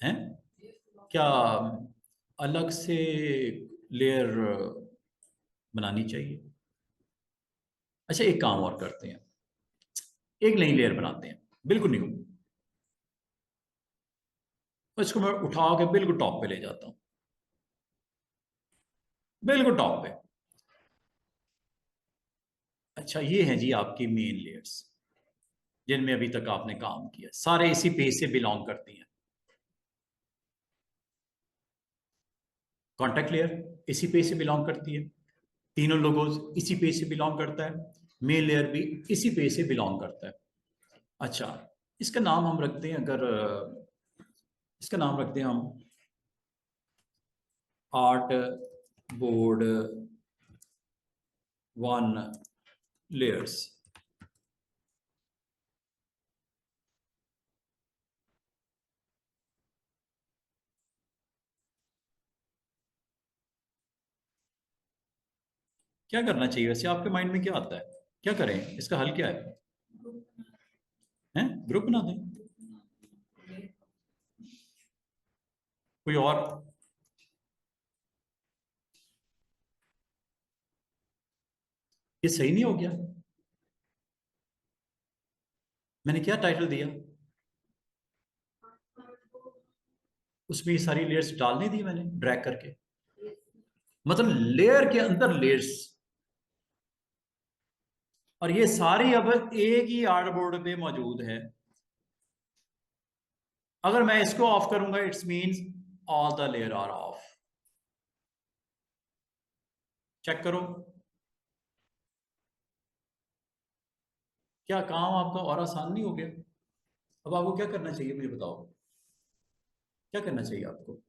हैं? क्या अलग से लेयर बनानी चाहिए? अच्छा, एक काम और करते हैं, एक नई लेयर बनाते हैं, बिल्कुल न्यू। तो इसको मैं उठा के बिल्कुल टॉप पे ले जाता हूं, बिल्कुल टॉप पे। अच्छा, ये है जी आपकी मेन लेयर्स जिनमें अभी तक आपने काम किया, सारे इसी पेज से बिलोंग करती हैं। कॉन्टेक्ट लेयर इसी पेज से बिलोंग करती है, तीनों लोगोज इसी पेज से बिलोंग करता है, मेन लेयर भी इसी पेज से बिलोंग करता है। अच्छा, इसका नाम हम रखते हैं, अगर इसका नाम रखते हैं हम आर्ट बोर्ड 1 लेयर्स। क्या करना चाहिए वैसे? आपके माइंड में क्या आता है? क्या करें? इसका हल क्या है? हैं? ग्रुप बना दें? कोई और? ये सही नहीं हो गया? मैंने क्या टाइटल दिया? उसमें ये सारी लेयर्स डालनी थी मैंने ड्रैग करके, मतलब लेयर के अंदर लेयर्स। और ये सारी अब एक ही आर्टबोर्ड पे मौजूद है। अगर मैं इसको ऑफ करूंगा, it's means all the layer are off. Check करो, क्या काम आपका और आसान नहीं हो गया? अब आपको क्या करना चाहिए मुझे बताओ, क्या करना चाहिए आपको?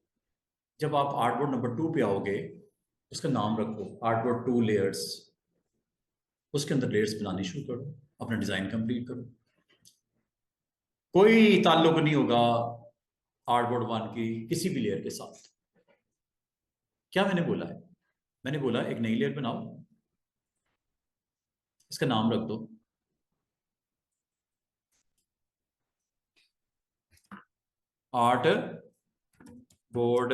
जब आप आर्टबोर्ड नंबर 2 पे आओगे, उसका नाम रखो आर्टबोर्ड 2 लेयर्स। उसके अंदर लेयर्स बनानी शुरू करो, अपना डिजाइन कंप्लीट करो। कोई ताल्लुक नहीं होगा आर्टबोर्ड 1 की किसी भी लेयर के साथ। क्या मैंने बोला है? मैंने बोला एक नई लेयर बनाओ, इसका नाम रख दो आर्ट बोर्ड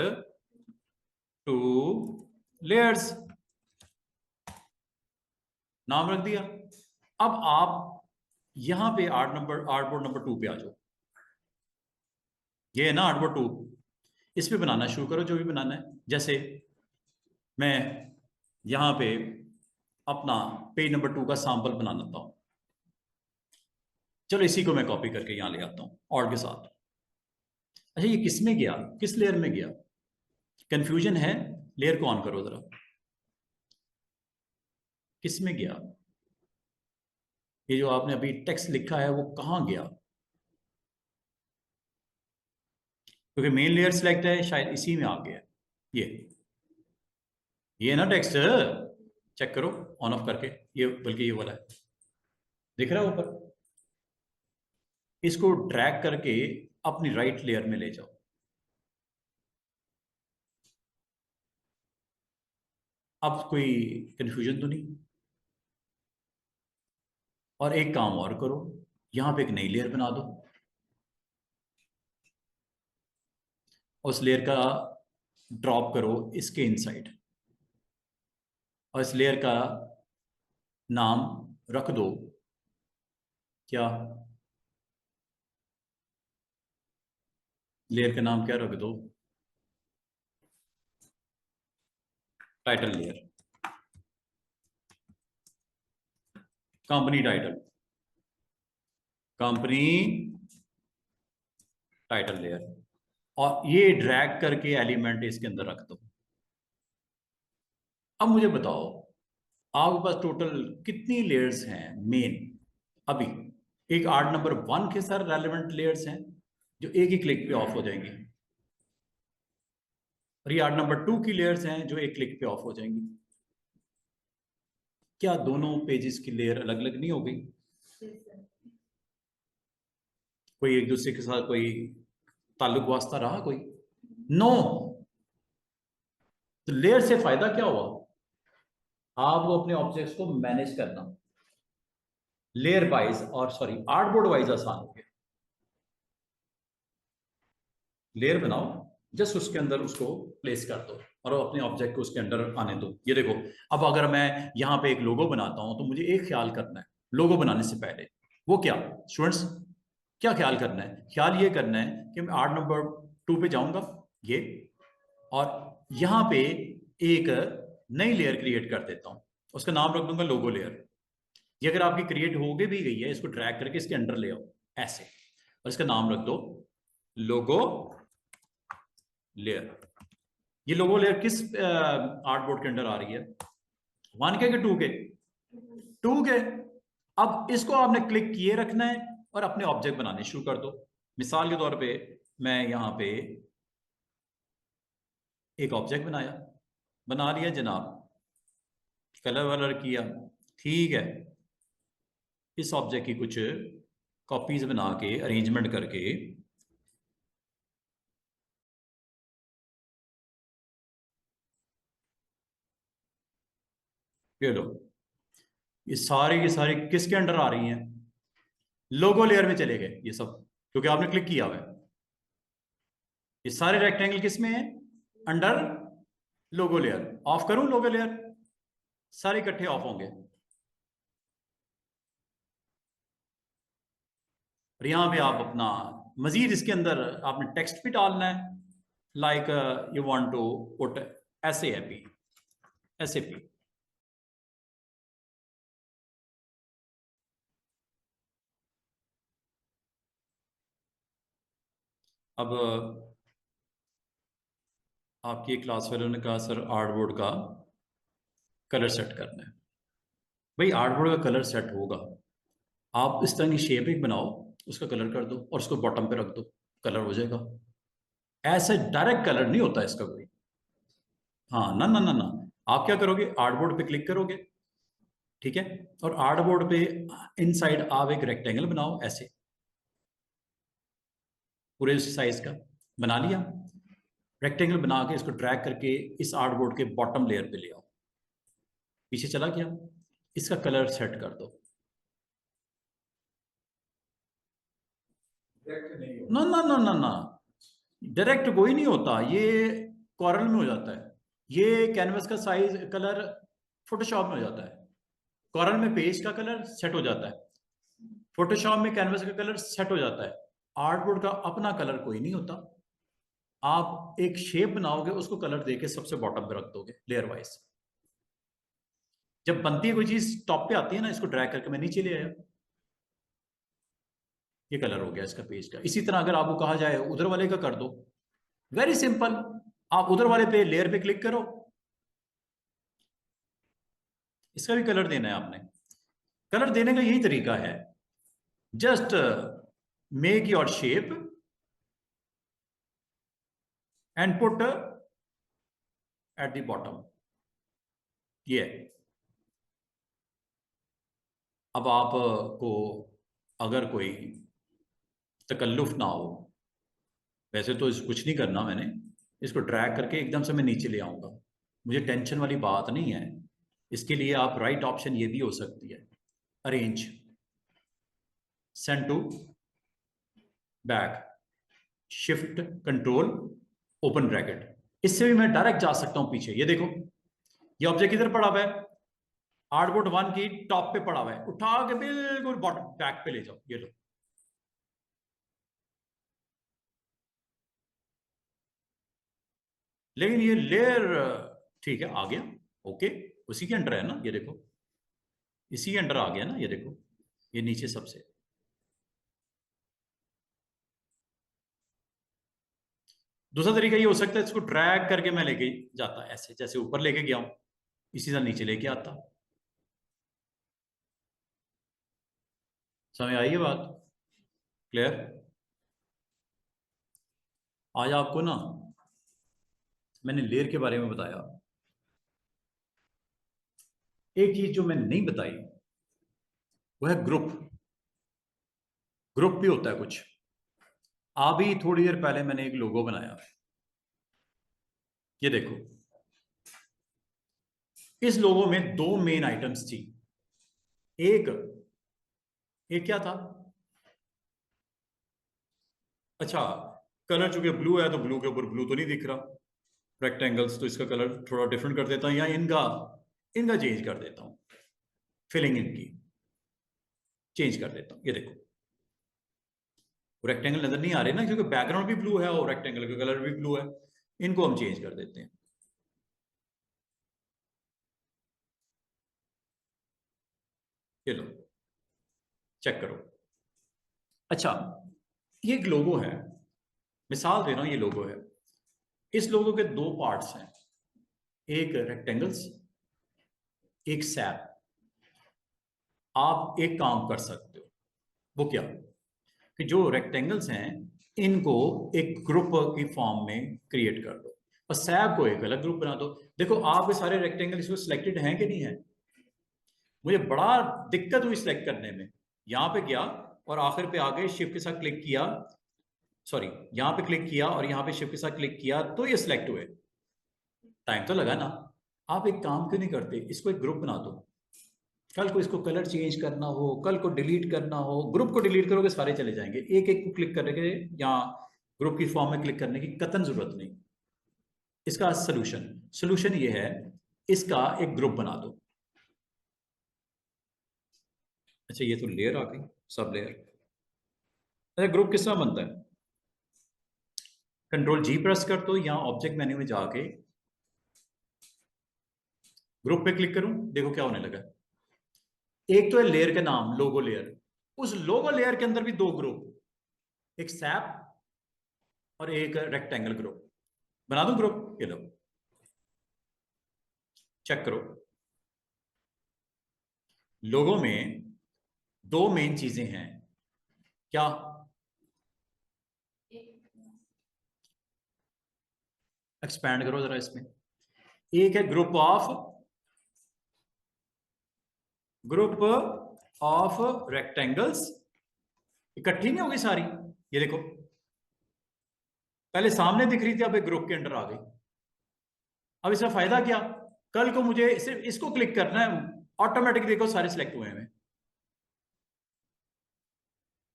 2 लेयर्स। नाम रख दिया। अब आप यहां पे आर्टबोर्ड नंबर 2 पे आ जाओ। ये है ना आर्टबोर्ड 2, इस पे बनाना शुरू करो जो भी बनाना है। जैसे मैं यहां पे अपना पेज नंबर 2 का सैंपल बना लेता हूं। चलो इसी को मैं कॉपी करके यहां ले आता हूं और के साथ। अच्छा, ये किस में गया, किस लेयर में गया? कंफ्यूजन है? लेयर को ऑन करो जरा, किस में गया? ये जो आपने अभी टेक्स्ट लिखा है वो कहां गया? क्योंकि मेन लेयर सिलेक्ट है, शायद इसी में आ गया। ये ना टेक्स्ट, चेक करो ऑन ऑफ करके। ये बल्कि ये वाला है, दिख रहा है ऊपर? इसको ड्रैग करके अपनी राइट लेयर में ले जाओ। अब कोई कंफ्यूजन तो नहीं? और एक काम और करो, यहां पे एक नई लेयर बना दो। उस लेयर का ड्रॉप करो इसके इनसाइड, और इस लेयर का नाम रख दो क्या? लेयर का नाम क्या रख दो? Title layer, company title, company title layer. और ये ड्रैग करके एलिमेंट इसके अंदर रख दो। अब मुझे बताओ, आपके पास टोटल कितनी लेयर्स हैं मेन अभी? एक आर्ट नंबर 1 के साथ रेलेवेंट लेयर्स हैं जो एक ही क्लिक पे ऑफ हो जाएंगी, और ये आर्ट नंबर 2 की लेयर्स हैं जो एक क्लिक पे ऑफ हो जाएंगी। क्या दोनों पेजेस की लेयर अलग अलग नहीं हो गई? कोई एक दूसरे के साथ कोई ताल्लुक वास्ता रहा कोई? नो। तो लेयर से फायदा क्या हुआ? आपको अपने ऑब्जेक्ट्स को मैनेज करना लेयर वाइज, और सॉरी आर्टबोर्ड वाइज आसान हो गया। लेयर बनाओ, जस्ट उसके अंदर उसको प्लेस कर दो और अपने ऑब्जेक्ट को उसके अंदर आने दो। ये देखो, अब अगर मैं यहाँ पे एक लोगो बनाता हूं तो मुझे एक ख्याल करना है लोगो बनाने से पहले। वो क्या स्टूडेंट्स, क्या ख्याल करना है? ख्याल ये करना है कि मैं आर्ट नंबर 2 पे जाऊंगा, ये, और यहाँ पे एक नई लेयर क्रिएट कर देता हूँ। उसका नाम रख दूंगा लोगो लेयर। ये अगर आपकी क्रिएट हो भी गई है, इसको ड्रैग करके इसके अंडर ले आओ ऐसे, और इसका नाम रख दो लोगो लेयर। ये लोगो लेयर किस आर्टबोर्ड के अंदर आ रही है? 1 के 2 के? 2 के। अब इसको आपने क्लिक किए रखना है और अपने ऑब्जेक्ट बनाने शुरू कर दो। मिसाल के तौर पे मैं यहां पे एक ऑब्जेक्ट बनाया, बना लिया जनाब, कलर वलर किया, ठीक है। इस ऑब्जेक्ट की कुछ कॉपीज बना के अरेंजमेंट करके ये लो, ये सारे के सारे किसके अंडर आ रही हैं? लोगो लेयर में चले गए ये सब, क्योंकि आपने क्लिक किया हुआ है। ये सारे रेक्टेंगल किस में है? Under logo layer. ऑफ करूं लोगो लेयर? सारे इकट्ठे ऑफ होंगे। और यहां पे आप अपना मजीद इसके अंदर आपने टेक्स्ट भी डालना है, like you want to put SAP SAP। अब आपकी क्लास वालों ने कहा सर आर्टबोर्ड का कलर सेट करना है। भाई आर्टबोर्ड का कलर सेट होगा, आप इस तरह की शेप एक बनाओ, उसका कलर कर दो और उसको बॉटम पे रख दो, कलर हो जाएगा। ऐसे डायरेक्ट कलर नहीं होता इसका कोई। हाँ, ना ना ना ना, आप क्या करोगे, आर्टबोर्ड पे क्लिक करोगे, ठीक है, और आर्टबोर्ड पे इनसाइड आप एक रेक्टेंगल बनाओ ऐसे, पूरे साइज का बना लिया। रेक्टेंगल बना के इसको ड्रैग करके इस आर्टबोर्ड के बॉटम लेयर पे ले आओ, पीछे चला गया, इसका कलर सेट कर दो। ना ना ना ना ना, डायरेक्ट कोई नहीं होता, ये कॉर्नर में हो जाता है। ये कैनवस का साइज कलर फोटोशॉप में हो जाता है, कॉर्नर में पेज का कलर सेट हो जाता है, फोटोशॉप में कैनवस का कलर सेट हो जाता है। आर्टबोर्ड का अपना कलर कोई नहीं होता। आप एक शेप बनाओगे, उसको कलर देके सबसे बॉटम पे रख दोगे लेयर वाइज। जब बनती है कोई चीज टॉप पे आती है ना, इसको ड्रैग करके मैं नीचे ले आया, ये कलर हो गया इसका पेज का। इसी तरह अगर आपको कहा जाए उधर वाले का कर दो, वेरी सिंपल, आप उधर वाले पे लेयर पे क्लिक करो, इसका भी कलर देना है आपने। कलर देने का यही तरीका है, just make your shape and put at the bottom. ये अब आपको अगर कोई तकल्लुफ ना हो, वैसे तो इस कुछ नहीं करना मैंने, इसको ड्रैग करके एकदम से मैं नीचे ले आऊंगा, मुझे टेंशन वाली बात नहीं है। इसके लिए आप राइट ऑप्शन ये भी हो सकती है, arrange, send to back, shift control open bracket, इससे भी मैं डायरेक्ट जा सकता हूं पीछे। ये देखो, ये ऑब्जेक्ट इधर पड़ा हुआ है, आर्टबोर्ड 1 की टॉप पे पड़ा हुआ है, उठा के बिल्कुल बॉटम बैक पे ले जाओ, ये लो। लेकिन ये लेयर ठीक है, आ गया, ओके, उसी के अंडर है ना, ये देखो, इसी के अंडर आ गया ना, ये देखो, ये नीचे सबसे। दूसरा तरीका ये हो सकता है, इसको ड्रैग करके मैं लेके जाता ऐसे, जैसे ऊपर लेके गया हूं, इसी तरह नीचे लेके आता। समझ आई ये बात? क्लियर? आज आपको ना मैंने लेयर के बारे में बताया, एक चीज जो मैंने नहीं बताई वो है ग्रुप। ग्रुप भी होता है कुछ। अभी थोड़ी देर पहले मैंने एक लोगो बनाया, ये देखो, इस लोगो में दो मेन आइटम्स थी। एक एक क्या था, अच्छा, कलर चूंकि ब्लू है तो ब्लू के ऊपर ब्लू तो नहीं दिख रहा, रेक्टेंगल्स, तो इसका कलर थोड़ा डिफरेंट कर देता हूं, या इनका इनका चेंज कर देता हूं, फिलिंग इनकी चेंज कर देता हूं। ये देखो, रेक्टेंगल नजर नहीं आ रहे ना, क्योंकि बैकग्राउंड भी ब्लू है और रेक्टेंगल का कलर भी ब्लू है, इनको हम चेंज कर देते हैं। ये लो, चेक करो। अच्छा, ये एक लोगो है, मिसाल दे रहा हूं, ये लोगो है। इस लोगो के दो पार्ट्स हैं, एक रेक्टेंगल्स, एक सैप। आप एक काम कर सकते हो, वो क्या, कि जो रेक्टेंगल्स हैं इनको एक ग्रुप की फॉर्म में क्रिएट कर दो, और सैप को एक अलग ग्रुप बना दो। देखो आपके सारे रेक्टेंगल इसमें सिलेक्टेड हैं कि नहीं है? मुझे बड़ा दिक्कत हुई सिलेक्ट करने में, यहां पे गया और आखिर पे आगे शिफ्ट के साथ क्लिक किया, सॉरी, यहां पे क्लिक किया और यहां पे शिफ्ट के साथ क्लिक किया तो ये सिलेक्ट हुए, टाइम तो लगा ना। आप एक काम क्यों नहीं करते, इसको एक ग्रुप बना दो, कल को इसको कलर चेंज करना हो, कल को डिलीट करना हो, ग्रुप को डिलीट करोगे सारे चले जाएंगे, एक एक को क्लिक करके यहाँ ग्रुप की फॉर्म में क्लिक करने की कतन जरूरत नहीं। इसका सोल्यूशन ये है, इसका एक ग्रुप बना दो। अच्छा, ये तो लेयर आ गई, सब लेयर। अच्छा, ग्रुप किस तरह बनता है? कंट्रोल जी प्रेस कर दो, या ऑब्जेक्ट मेन्यू में जाके ग्रुप पे क्लिक करूं, देखो क्या होने लगा। एक तो है लेयर का नाम, लोगो लेयर। उस लोगो लेयर के अंदर भी दो ग्रुप, एक सैप और एक रेक्टेंगल ग्रुप। बना दूं ग्रुप? ये लो, चेक करो। लोगो में दो मेन चीजें हैं। क्या? एक्सपैंड करो जरा इसमें। एक है ग्रुप ऑफ रेक्टेंगल्स। इकट्ठी नहीं होगी सारी, ये देखो, पहले सामने दिख रही थी, अब एक ग्रुप के अंडर आ गई। अब इसका फायदा क्या? कल को मुझे सिर्फ इसको क्लिक करना है, ऑटोमेटिक देखो सारे सिलेक्ट हुए हैं।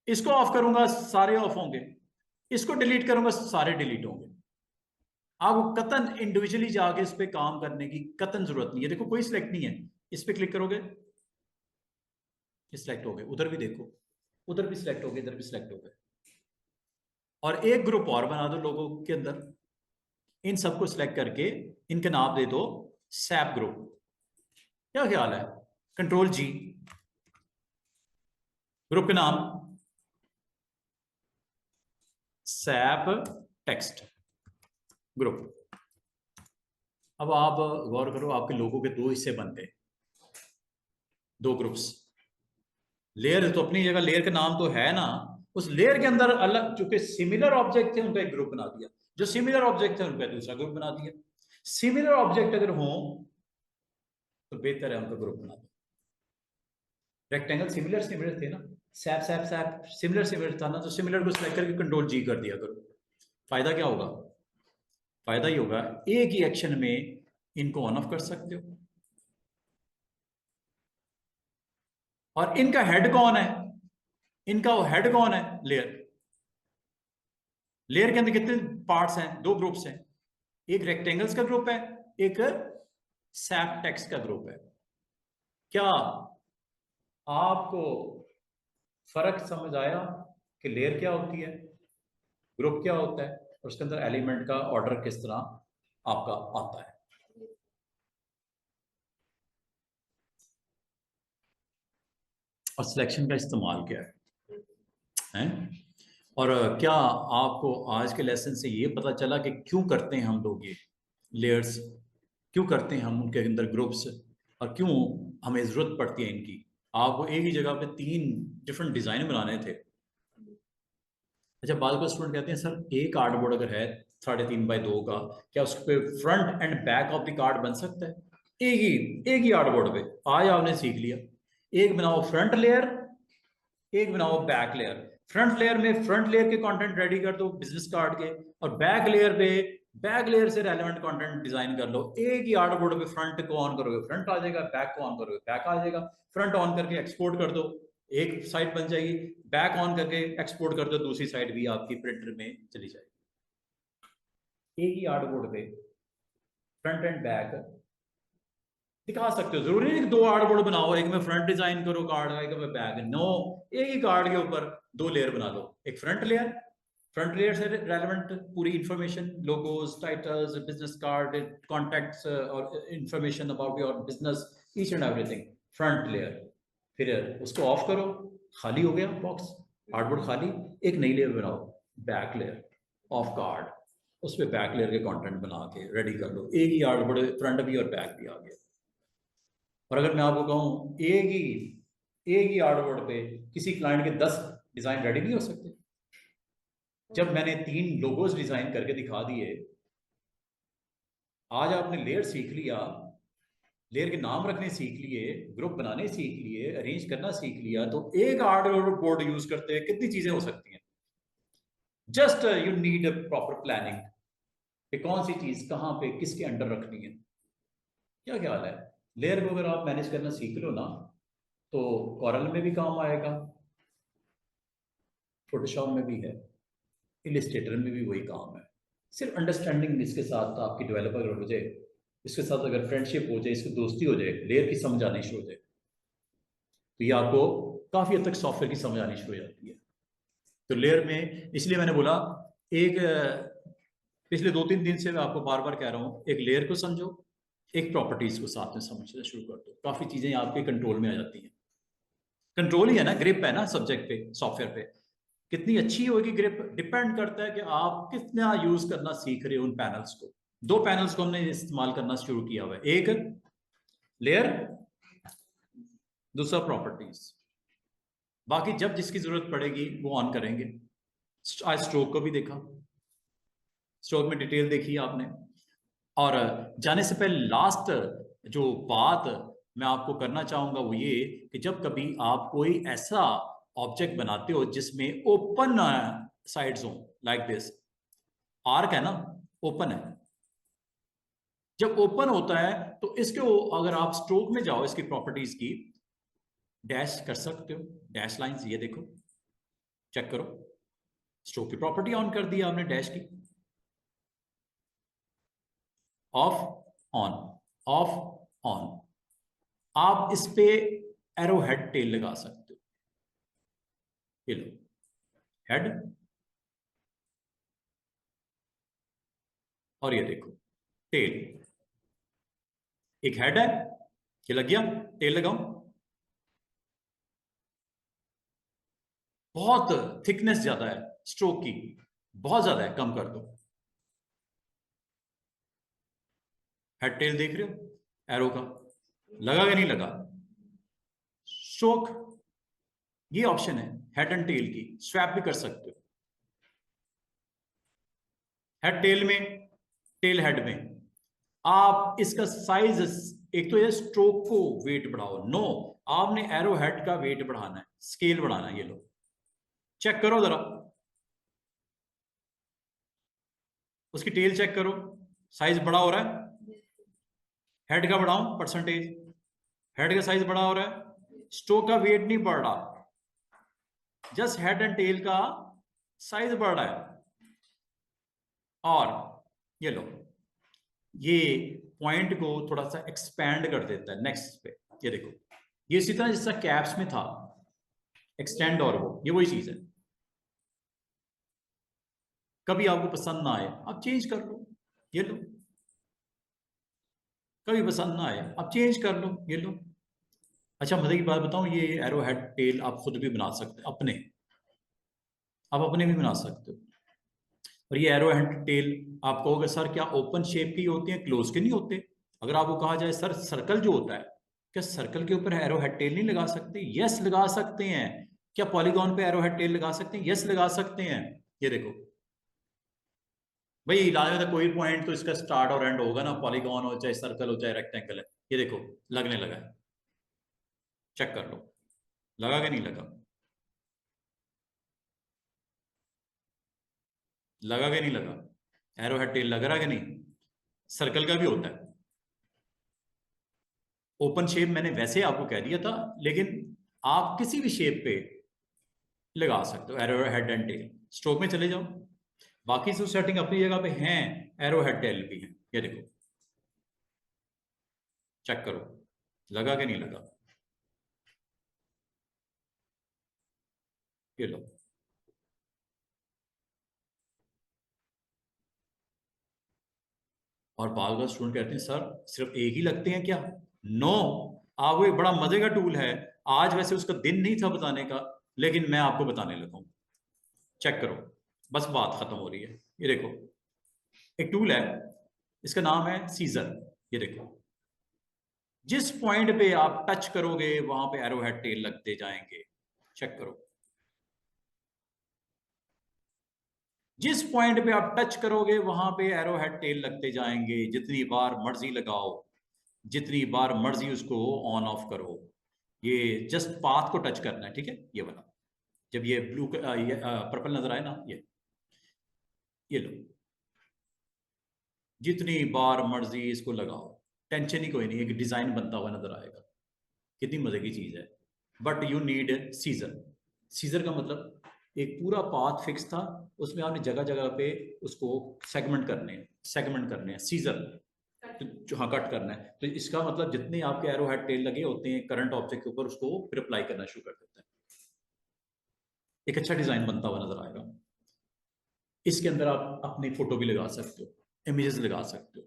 इसको ऑफ करूंगा, सारे ऑफ होंगे। इसको डिलीट करूंगा, सारे डिलीट होंगे। आपको कतन इंडिविजुअली जाके इस पे काम करने की कतन जरूरत नहीं है। देखो कोई सिलेक्ट नहीं है, इस पे क्लिक करोगे, ये सिलेक्ट हो गए। उधर भी देखो, उधर भी सिलेक्ट हो गए, इधर भी सिलेक्ट हो गए। और एक ग्रुप और बना दो लोगों के अंदर, इन सबको सिलेक्ट करके इनके नाम दे दो सैप ग्रुप। क्या ख्याल है? कंट्रोल जी, ग्रुप के नाम सैप टेक्स्ट ग्रुप। अब आप गौर करो, आपके लोगों के दो हिस्से बनते, दो ग्रुप्स। लेयर तो अपनी जगह, लेयर का नाम तो है ना, उस लेयर के अंदर अलग, चूंकि सिमिलर ऑब्जेक्ट थे उनका एक ग्रुप बना दिया, जो सिमिलर ऑब्जेक्ट थे उनका दूसरा ग्रुप बना दिया। सिमिलर ऑब्जेक्ट अगर हो तो बेहतर है उनका ग्रुप बना दो। रेक्टेंगल सिमिलर सिमिलर थे ना, SAP SAP SAP similar similar था ना, तो सिमिलर को सिलेक्ट करके कंट्रोल जी कर दिया करो। फायदा क्या होगा? फायदा ही होगा, एक ही एक्शन में इनको ऑन ऑफ कर सकते हो। और इनका हेड कौन है? इनका वो हेड कौन है? लेयर। लेयर के अंदर कितने पार्ट्स हैं? दो ग्रुप्स हैं, एक रेक्टेंगल्स का ग्रुप है, एक सैप टेक्स्ट का ग्रुप है। क्या आपको फर्क समझ आया कि लेयर क्या होती है, ग्रुप क्या होता है, और उसके अंदर एलिमेंट का ऑर्डर किस तरह आपका आता है? और सिलेक्शन का इस्तेमाल क्या है? और क्या आपको आज के लेसन से ये पता चला कि क्यों करते हैं हम लोग ये लेयर्स, क्यों करते हैं हम उनके अंदर ग्रुप्स, और क्यों हमें जरूरत पड़ती है इनकी? आपको एक ही जगह पे तीन डिफरेंट डिजाइन बनाने थे। अच्छा, बाद को स्टूडेंट कहते हैं सर एक कार्डबोर्ड अगर है 3.5 बाय 2 का, क्या उस पे front end back of the card बन सकता है? एक ही कार्डबोर्ड पे आज आपने सीख लिया, एक बनाओ फ्रंट लेयर, एक बनाओ बैक लेयर। फ्रंट लेयर में फ्रंट लेयर के कंटेंट रेडी कर दो बिजनेस कार्ड के, और बैक लेयर पे बैक लेयर से रेलेवेंट कंटेंट डिजाइन कर लो। एक ही आर्टबोर्ड पे फ्रंट को ऑन करोगे फ्रंट आ जाएगा, बैक को ऑन करोगे बैक आ जाएगा। फ्रंट ऑन करके एक्सपोर्ट कर दो, एक साइड बन जाएगी। बैक ऑन करके एक्सपोर्ट कर दो, दूसरी साइड भी आपकी प्रिंटर में चली जाएगी। एक ही आर्टबोर्ड पे फ्रंट एंड बैक दिखा सकते हो। जरूरी नहीं कि दो आर्ट बोर्ड बनाओ, एक में फ्रंट डिजाइन करो कार्ड, एक में बैक। नो, एक ही कार्ड के ऊपर दो लेयर बना लो। एक फ्रंट लेयर, फ्रंट लेयर से रेलेवेंट पूरी information, logos, titles, business card, contacts और information about your business, each and everything front layer. फिर उसको ऑफ करो, खाली हो गया बॉक्स, आर्टबोर्ड खाली। एक नई लेयर बनाओ, बैक लेयर ऑफ कार्ड, उस पर बैक लेयर के कंटेंट बना के रेडी कर लो। एक ही आर्टबोर्ड, फ्रंट भी और बैक भी आ गया। और अगर मैं आपको कहूं एक ही आर्टबोर्ड पे किसी क्लाइंट के 10 डिजाइन रेडी नहीं हो सकते? जब मैंने 3 लोगोस डिजाइन करके दिखा दिए, आज आपने लेयर सीख लिया, लेयर के नाम रखने सीख लिए, ग्रुप बनाने सीख लिए, अरेंज करना सीख लिया, तो एक आर्टबोर्ड यूज करते हुए कितनी चीजें हो सकती हैं। Just you need proper planning कि कौन सी चीज कहां पे किसके अंडर रखनी है। क्या ख्याल है? लेयर को अगर आप मैनेज करना सीख लो ना, तो कॉरल में भी काम आएगा, फोटोशॉप में भी है। इलिस्ट्रेटर में भी वही काम है। सिर्फ अंडरस्टैंडिंग इसके साथ आपकी डेवलपर हो जाए, इसके साथ अगर फ्रेंडशिप हो जाए, इसकी दोस्ती हो जाए, लेयर की समझ आनी शुरू हो जाए, तो ये आपको काफी हद तक सॉफ्टवेयर की समझ आनी शुरू हो जाती है। तो लेयर में इसलिए मैंने बोला, एक पिछले 2-3 दिन से मैं आपको बार बार कह रहा हूं, एक लेयर को समझो, एक प्रॉपर्टीज को साथ में समझना शुरू कर दो, काफी चीजें आपके कंट्रोल में आ जाती हैं। कंट्रोल ही है ना, ग्रिप है ना सब्जेक्ट पे, सॉफ्टवेयर पे। कितनी अच्छी होगी ग्रिप, डिपेंड करता है कि आप कितना यूज करना सीख रहे हो उन पैनल्स को। 2 पैनल्स को हमने इस्तेमाल करना शुरू किया हुआ है, एक लेयर, दूसरा प्रॉपर्टीज। बाकी जब जिसकी जरूरत पड़ेगी वो ऑन करेंगे। आज स्ट्रोक को भी देखा, स्ट्रोक में डिटेल देखी आपने। और जाने से पहले लास्ट जो बात मैं आपको करना चाहूंगा वो ये कि जब कभी आप कोई ऐसा ऑब्जेक्ट बनाते हो जिसमें ओपन साइड्स हो, लाइक दिस, आर्क है ना, ओपन है, जब ओपन होता है तो इसके अगर आप स्ट्रोक में जाओ, इसकी प्रॉपर्टीज की डैश कर सकते हो, डैश लाइंस, ये देखो, चेक करो, स्ट्रोक की प्रॉपर्टी ऑन कर दी आपने डैश की, ऑफ ऑन, ऑफ ऑन। आप इस पे एरो हेड टेल लगा सकते हो, ये लो, हेड, और ये देखो टेल। एक हेड है, ये लग गया, टेल लगाऊं, बहुत थिकनेस ज्यादा है स्ट्रोक की, बहुत ज्यादा है, कम कर दो। हेड टेल देख रहे हो एरो का, लगा कि नहीं लगा? स्ट्रोक, ये ऑप्शन है हेड एंड टेल की, स्वैप भी कर सकते हो, हेड टेल में, टेल हेड में। आप इसका साइज, एक तो ये स्ट्रोक को वेट बढ़ाओ, नो, आपने एरो हेड का वेट बढ़ाना है, स्केल बढ़ाना है, ये लो, चेक करो जरा, उसकी टेल चेक करो, साइज बड़ा हो रहा है। हेड का बढ़ाऊं परसेंटेज, हेड का साइज बड़ा हो रहा है, स्ट्रोक का वेट नहीं बढ़ रहा, जस्ट हेड एंड टेल का साइज बढ़ रहा है। और ये लो, ये पॉइंट को थोड़ा सा एक्सपैंड कर देता है नेक्स्ट पे, ये देखो, ये इसी तरह जैसा कैप्स में था, एक्सटेंड, और वो ये वही चीज है। कभी आपको पसंद ना आए आप चेंज कर लो, ये लो, कभी पसंद ना आए आप चेंज कर लो, ये लो। अच्छा, मजे की बात बताऊं, ये एरो हेड टेल आप खुद भी बना सकते हो, अपने, आप अपने भी बना सकते हो। और ये एरो हेड टेल आप कहोगे सर क्या ओपन शेप की होती है, क्लोज के नहीं होते? अगर आपको कहा जाए सर सर्कल जो होता है, क्या सर्कल के ऊपर एरो हेड टेल नहीं लगा सकते? यस लगा सकते हैं। क्या पॉलीगॉन पे एरो हेड टेल लगा सकते हैं? यस लगा सकते हैं। ये देखो भाई, लाने में कोई पॉइंट तो इसका स्टार्ट और एंड होगा ना, पॉलीगॉन हो चाहे सर्कल हो चाहे रेक्टेंगल है। ये देखो लगने लगा है, चेक कर लो, लगा कि नहीं लगा? लगा कि नहीं लगा? एरो हेड टेल लग रहा कि नहीं? सर्कल का भी होता है ओपन शेप, मैंने वैसे आपको कह दिया था, लेकिन आप किसी भी शेप पे लगा सकते हो arrow head and tail. Stroke में चले जाओ, बाकी सब सेटिंग अपनी जगह पे हैं, एरो हेड टेल भी है, ये देखो, चेक करो, लगा कि नहीं लगा? ये लो, और बाल का स्टूडेंट कहते हैं सर सिर्फ एक ही लगते हैं क्या? नो, आपको एक बड़ा मजे का टूल है, आज वैसे उसका दिन नहीं था बताने का, लेकिन मैं आपको बताने लगा हूं, चेक करो, बस बात खत्म हो रही है। ये देखो एक टूल है, इसका नाम है सीजर। ये देखो, जिस पॉइंट पे आप टच करोगे वहां पे एरो हेड टेल लगते जाएंगे, चेक करो, जिस पॉइंट पे आप टच करोगे वहां पे एरो हेड टेल लगते जाएंगे, जितनी बार मर्जी लगाओ, जितनी बार मर्जी उसको ऑन ऑफ करो। ये जस्ट पाथ को टच करना है, ठीक है, ये वाला, जब ये ब्लू ये पर्पल नजर आए ना, ये लो, जितनी बार मर्जी इसको लगाओ, टेंशन ही कोई नहीं, एक डिजाइन बनता हुआ नजर आएगा, कितनी मजे की चीज है। But you need scissor. Scissor का मतलब एक पूरा पाथ फिक्स था, उसमें आपने जगह जगह पे उसको सेगमेंट करने हैं सीजर, तो हाँ कट करना है। तो इसका मतलब जितने आपके एरो हेड टेल लगे होते हैं करंट ऑब्जेक्ट के ऊपर, उसको फिर अप्लाई करना शुरू कर देते हैं। एक अच्छा डिजाइन बनता हुआ नजर आएगा। इसके अंदर आप अपनी फोटो भी लगा सकते हो, इमेजेस लगा सकते हो।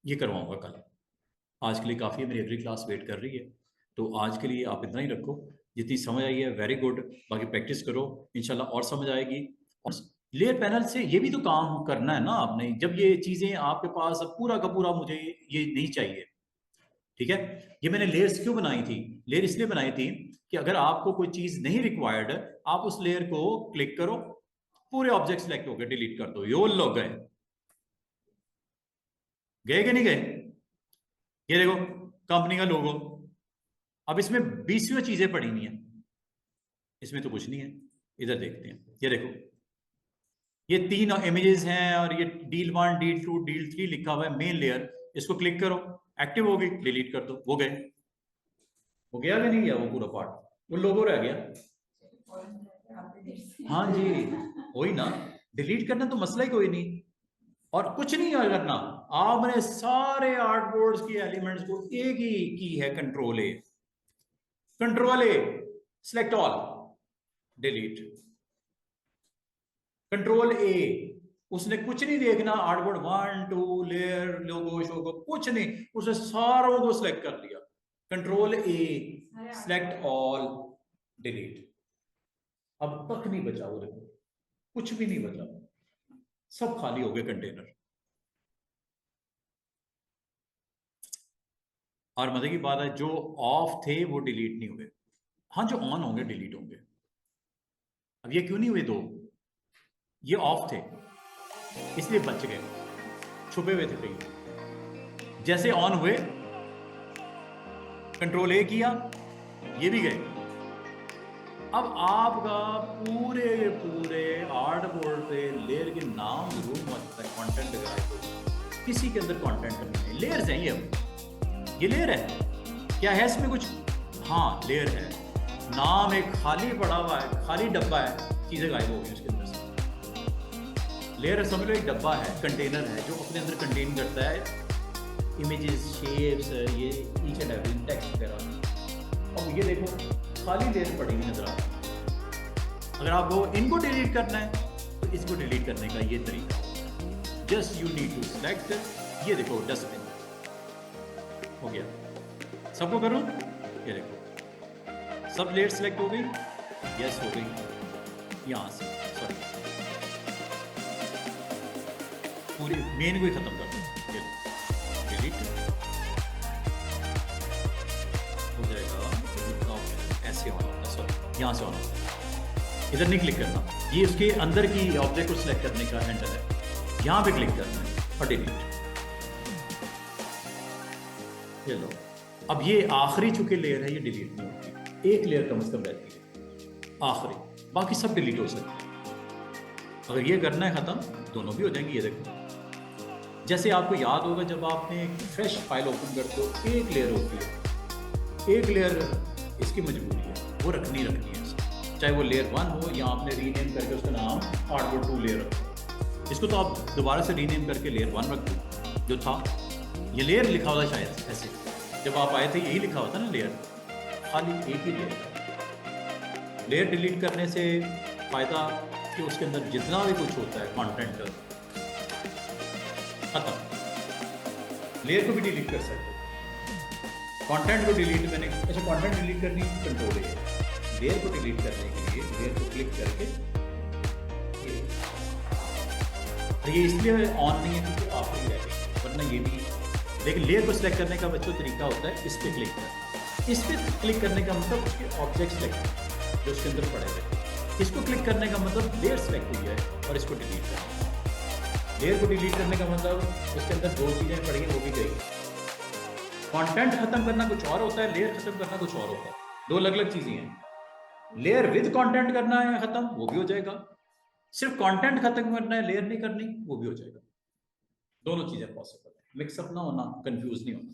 ये करवाऊंगा कल। आज के लिए काफ़ी है, मेरी अगली क्लास वेट कर रही है। तो आज के लिए आप इतना ही रखो। जितनी समझ आई है वेरी गुड, बाकी प्रैक्टिस करो, इंशाल्लाह और समझ आएगी। और लेयर पैनल से ये भी तो काम करना है ना आपने, जब ये चीज़ें आपके पास अब पूरा का पूरा मुझे ये नहीं चाहिए, ठीक है। ये मैंने लेयर्स क्यों बनाई थी? लेयर इसलिए बनाई थी कि अगर आपको कोई चीज़ नहीं रिक्वायर्ड, आप उस लेयर को क्लिक करो, पूरे ऑब्जेक्ट सेलेक्ट हो गए, डिलीट कर दो, यो लोग गए। गए कि नहीं गए? ये देखो कंपनी का लोगो। अब इसमें 20 चीजें पड़ी हुई हैं, इसमें तो कुछ नहीं है। इधर देखते हैं, ये देखो ये 3 इमेजेस हैं और ये डील 1 डील 2 डील 3 लिखा हुआ है मेन लेयर। इसको क्लिक करो, एक्टिव होगी, डिलीट कर दो, वो गए। वो गया कि नहीं गया? वो पूरा पार्ट, वो लोगो रह गया। हाँ जी, वही ना, डिलीट करना तो मसला ही कोई नहीं। और कुछ नहीं करना, आपने सारे आर्टबोर्ड्स की एलिमेंट्स को एक ही की है, कंट्रोल ए, सिलेक्ट ऑल, डिलीट, कंट्रोल ए। उसने कुछ नहीं देखना, आर्टबोर्ड 1 2 लेयर लोगो शोगो कुछ नहीं, उसने सारों को सिलेक्ट कर लिया, कंट्रोल ए, सिलेक्ट ऑल, डिलीट। अब तक नहीं बचा, वो देखो कुछ भी नहीं बचा, सब खाली हो गए कंटेनर। और मजे की बात है, जो ऑफ थे वो डिलीट नहीं हुए, हाँ जो ऑन होंगे डिलीट होंगे। अब ये क्यों नहीं हुए? 2 ये ऑफ थे इसलिए बच गए, छुपे हुए थे कहीं। जैसे ऑन हुए, कंट्रोल ए किया, ये भी गए। अब आपका पूरे पूरे आर्टबोर्ड पे लेयर के नाम जरूर मौजूद है, कंटेंट गाइड किसी के अंदर कंटेंट नहीं है, लेयर्स हैं ये लेयर है। क्या है इसमें कुछ? हाँ लेयर है, नाम एक खाली पड़ा हुआ है, खाली डब्बा है, चीजें गायब हो गई उसके अंदर से। लेयर समझ लो एक डब्बा है, कंटेनर है, जो अपने अंदर कंटेन करता है इमेजेस, शेप्स, ये ईच एंड एवरीथिंग, टेक्स्ट वगैरह। अब ये देखो खाली लेयर पड़ी हुई नजर आ रही है। अगर आपको इनको डिलीट करना है तो इसको डिलीट करने का ये तरीका, just you need to select, ये देखो डस्टबिन हो गया। सबको करूं, ये देखो सब लेयर सिलेक्ट हो गई, यस हो गई, यहां से सॉरी पूरी मेन को ही खत्म कर दो, ये डिलीट हो जाएगा। ऐसे होना होता है, सॉरी यहां से होना होता है, इधर नहीं क्लिक करना, ये उसके अंदर की ऑब्जेक्ट को सिलेक्ट करने का हैंडल है, यहां पे क्लिक करना है और डिलीट। ये लो, अब ये आखिरी चूंकि लेयर है ये डिलीट नहीं होती, एक लेयर कम से कम रहती है आखिरी, बाकी सब डिलीट हो सकते हैं। अगर ये करना है खत्म, दोनों भी हो जाएंगे। ये देखो जैसे आपको याद होगा जब आपने एक फ्रेश फाइल ओपन करते हो, एक लेयर होती है, एक लेयर इसकी मजबूरी है, वो रखनी है, चाहे वो लेयर 1 हो या आपने रीनेम करके उसका नाम आर्टबोर्ड 2 लेयर रखो, इसको तो आप दोबारा से रीनेम करके लेयर 1 रख दो जो था। ये लेयर लिखा हुआ था शायद ऐसे, जब आप आए थे यही लिखा हुआ था ना लेयर, खाली एक ही लेयर था। लेयर डिलीट करने से फायदा कि उसके अंदर जितना भी कुछ होता है कंटेंट खत्म, लेयर को भी डिलीट कर सकते हो। कंटेंट को डिलीट मैंने, अच्छा कंटेंट डिलीट करनी कंट्रोल है, लेयर को डिलीट करने के लिए लेयर को क्लिक करके, ये इसलिए ऑन नहीं है क्योंकि आखिरी रह गई, वरना ये भी। लेकिन लेयर को सिलेक्ट करने का बच्चों तरीका होता है इस पर क्लिक करना, इस पर क्लिक करने का मतलब उसके ऑब्जेक्ट सिलेक्ट जो उसके अंदर पड़े हुए, इसको क्लिक करने का मतलब लेयर सिलेक्ट हुई है और इसको डिलीट करना। लेयर को डिलीट करने का मतलब उसके अंदर 2 चीजें पड़ी हैं वो भी गई। कंटेंट खत्म करना कुछ और होता है, लेयर खत्म करना कुछ और होता है, 2 अलग अलग चीजें हैं। लेयर विद कंटेंट करना है खत्म, वो भी हो जाएगा। सिर्फ कंटेंट खत्म करना है, लेयर नहीं करनी, वो भी हो जाएगा। दोनों चीजें पॉसिबल है, मिक्सअप ना होना, कंफ्यूज नहीं होना।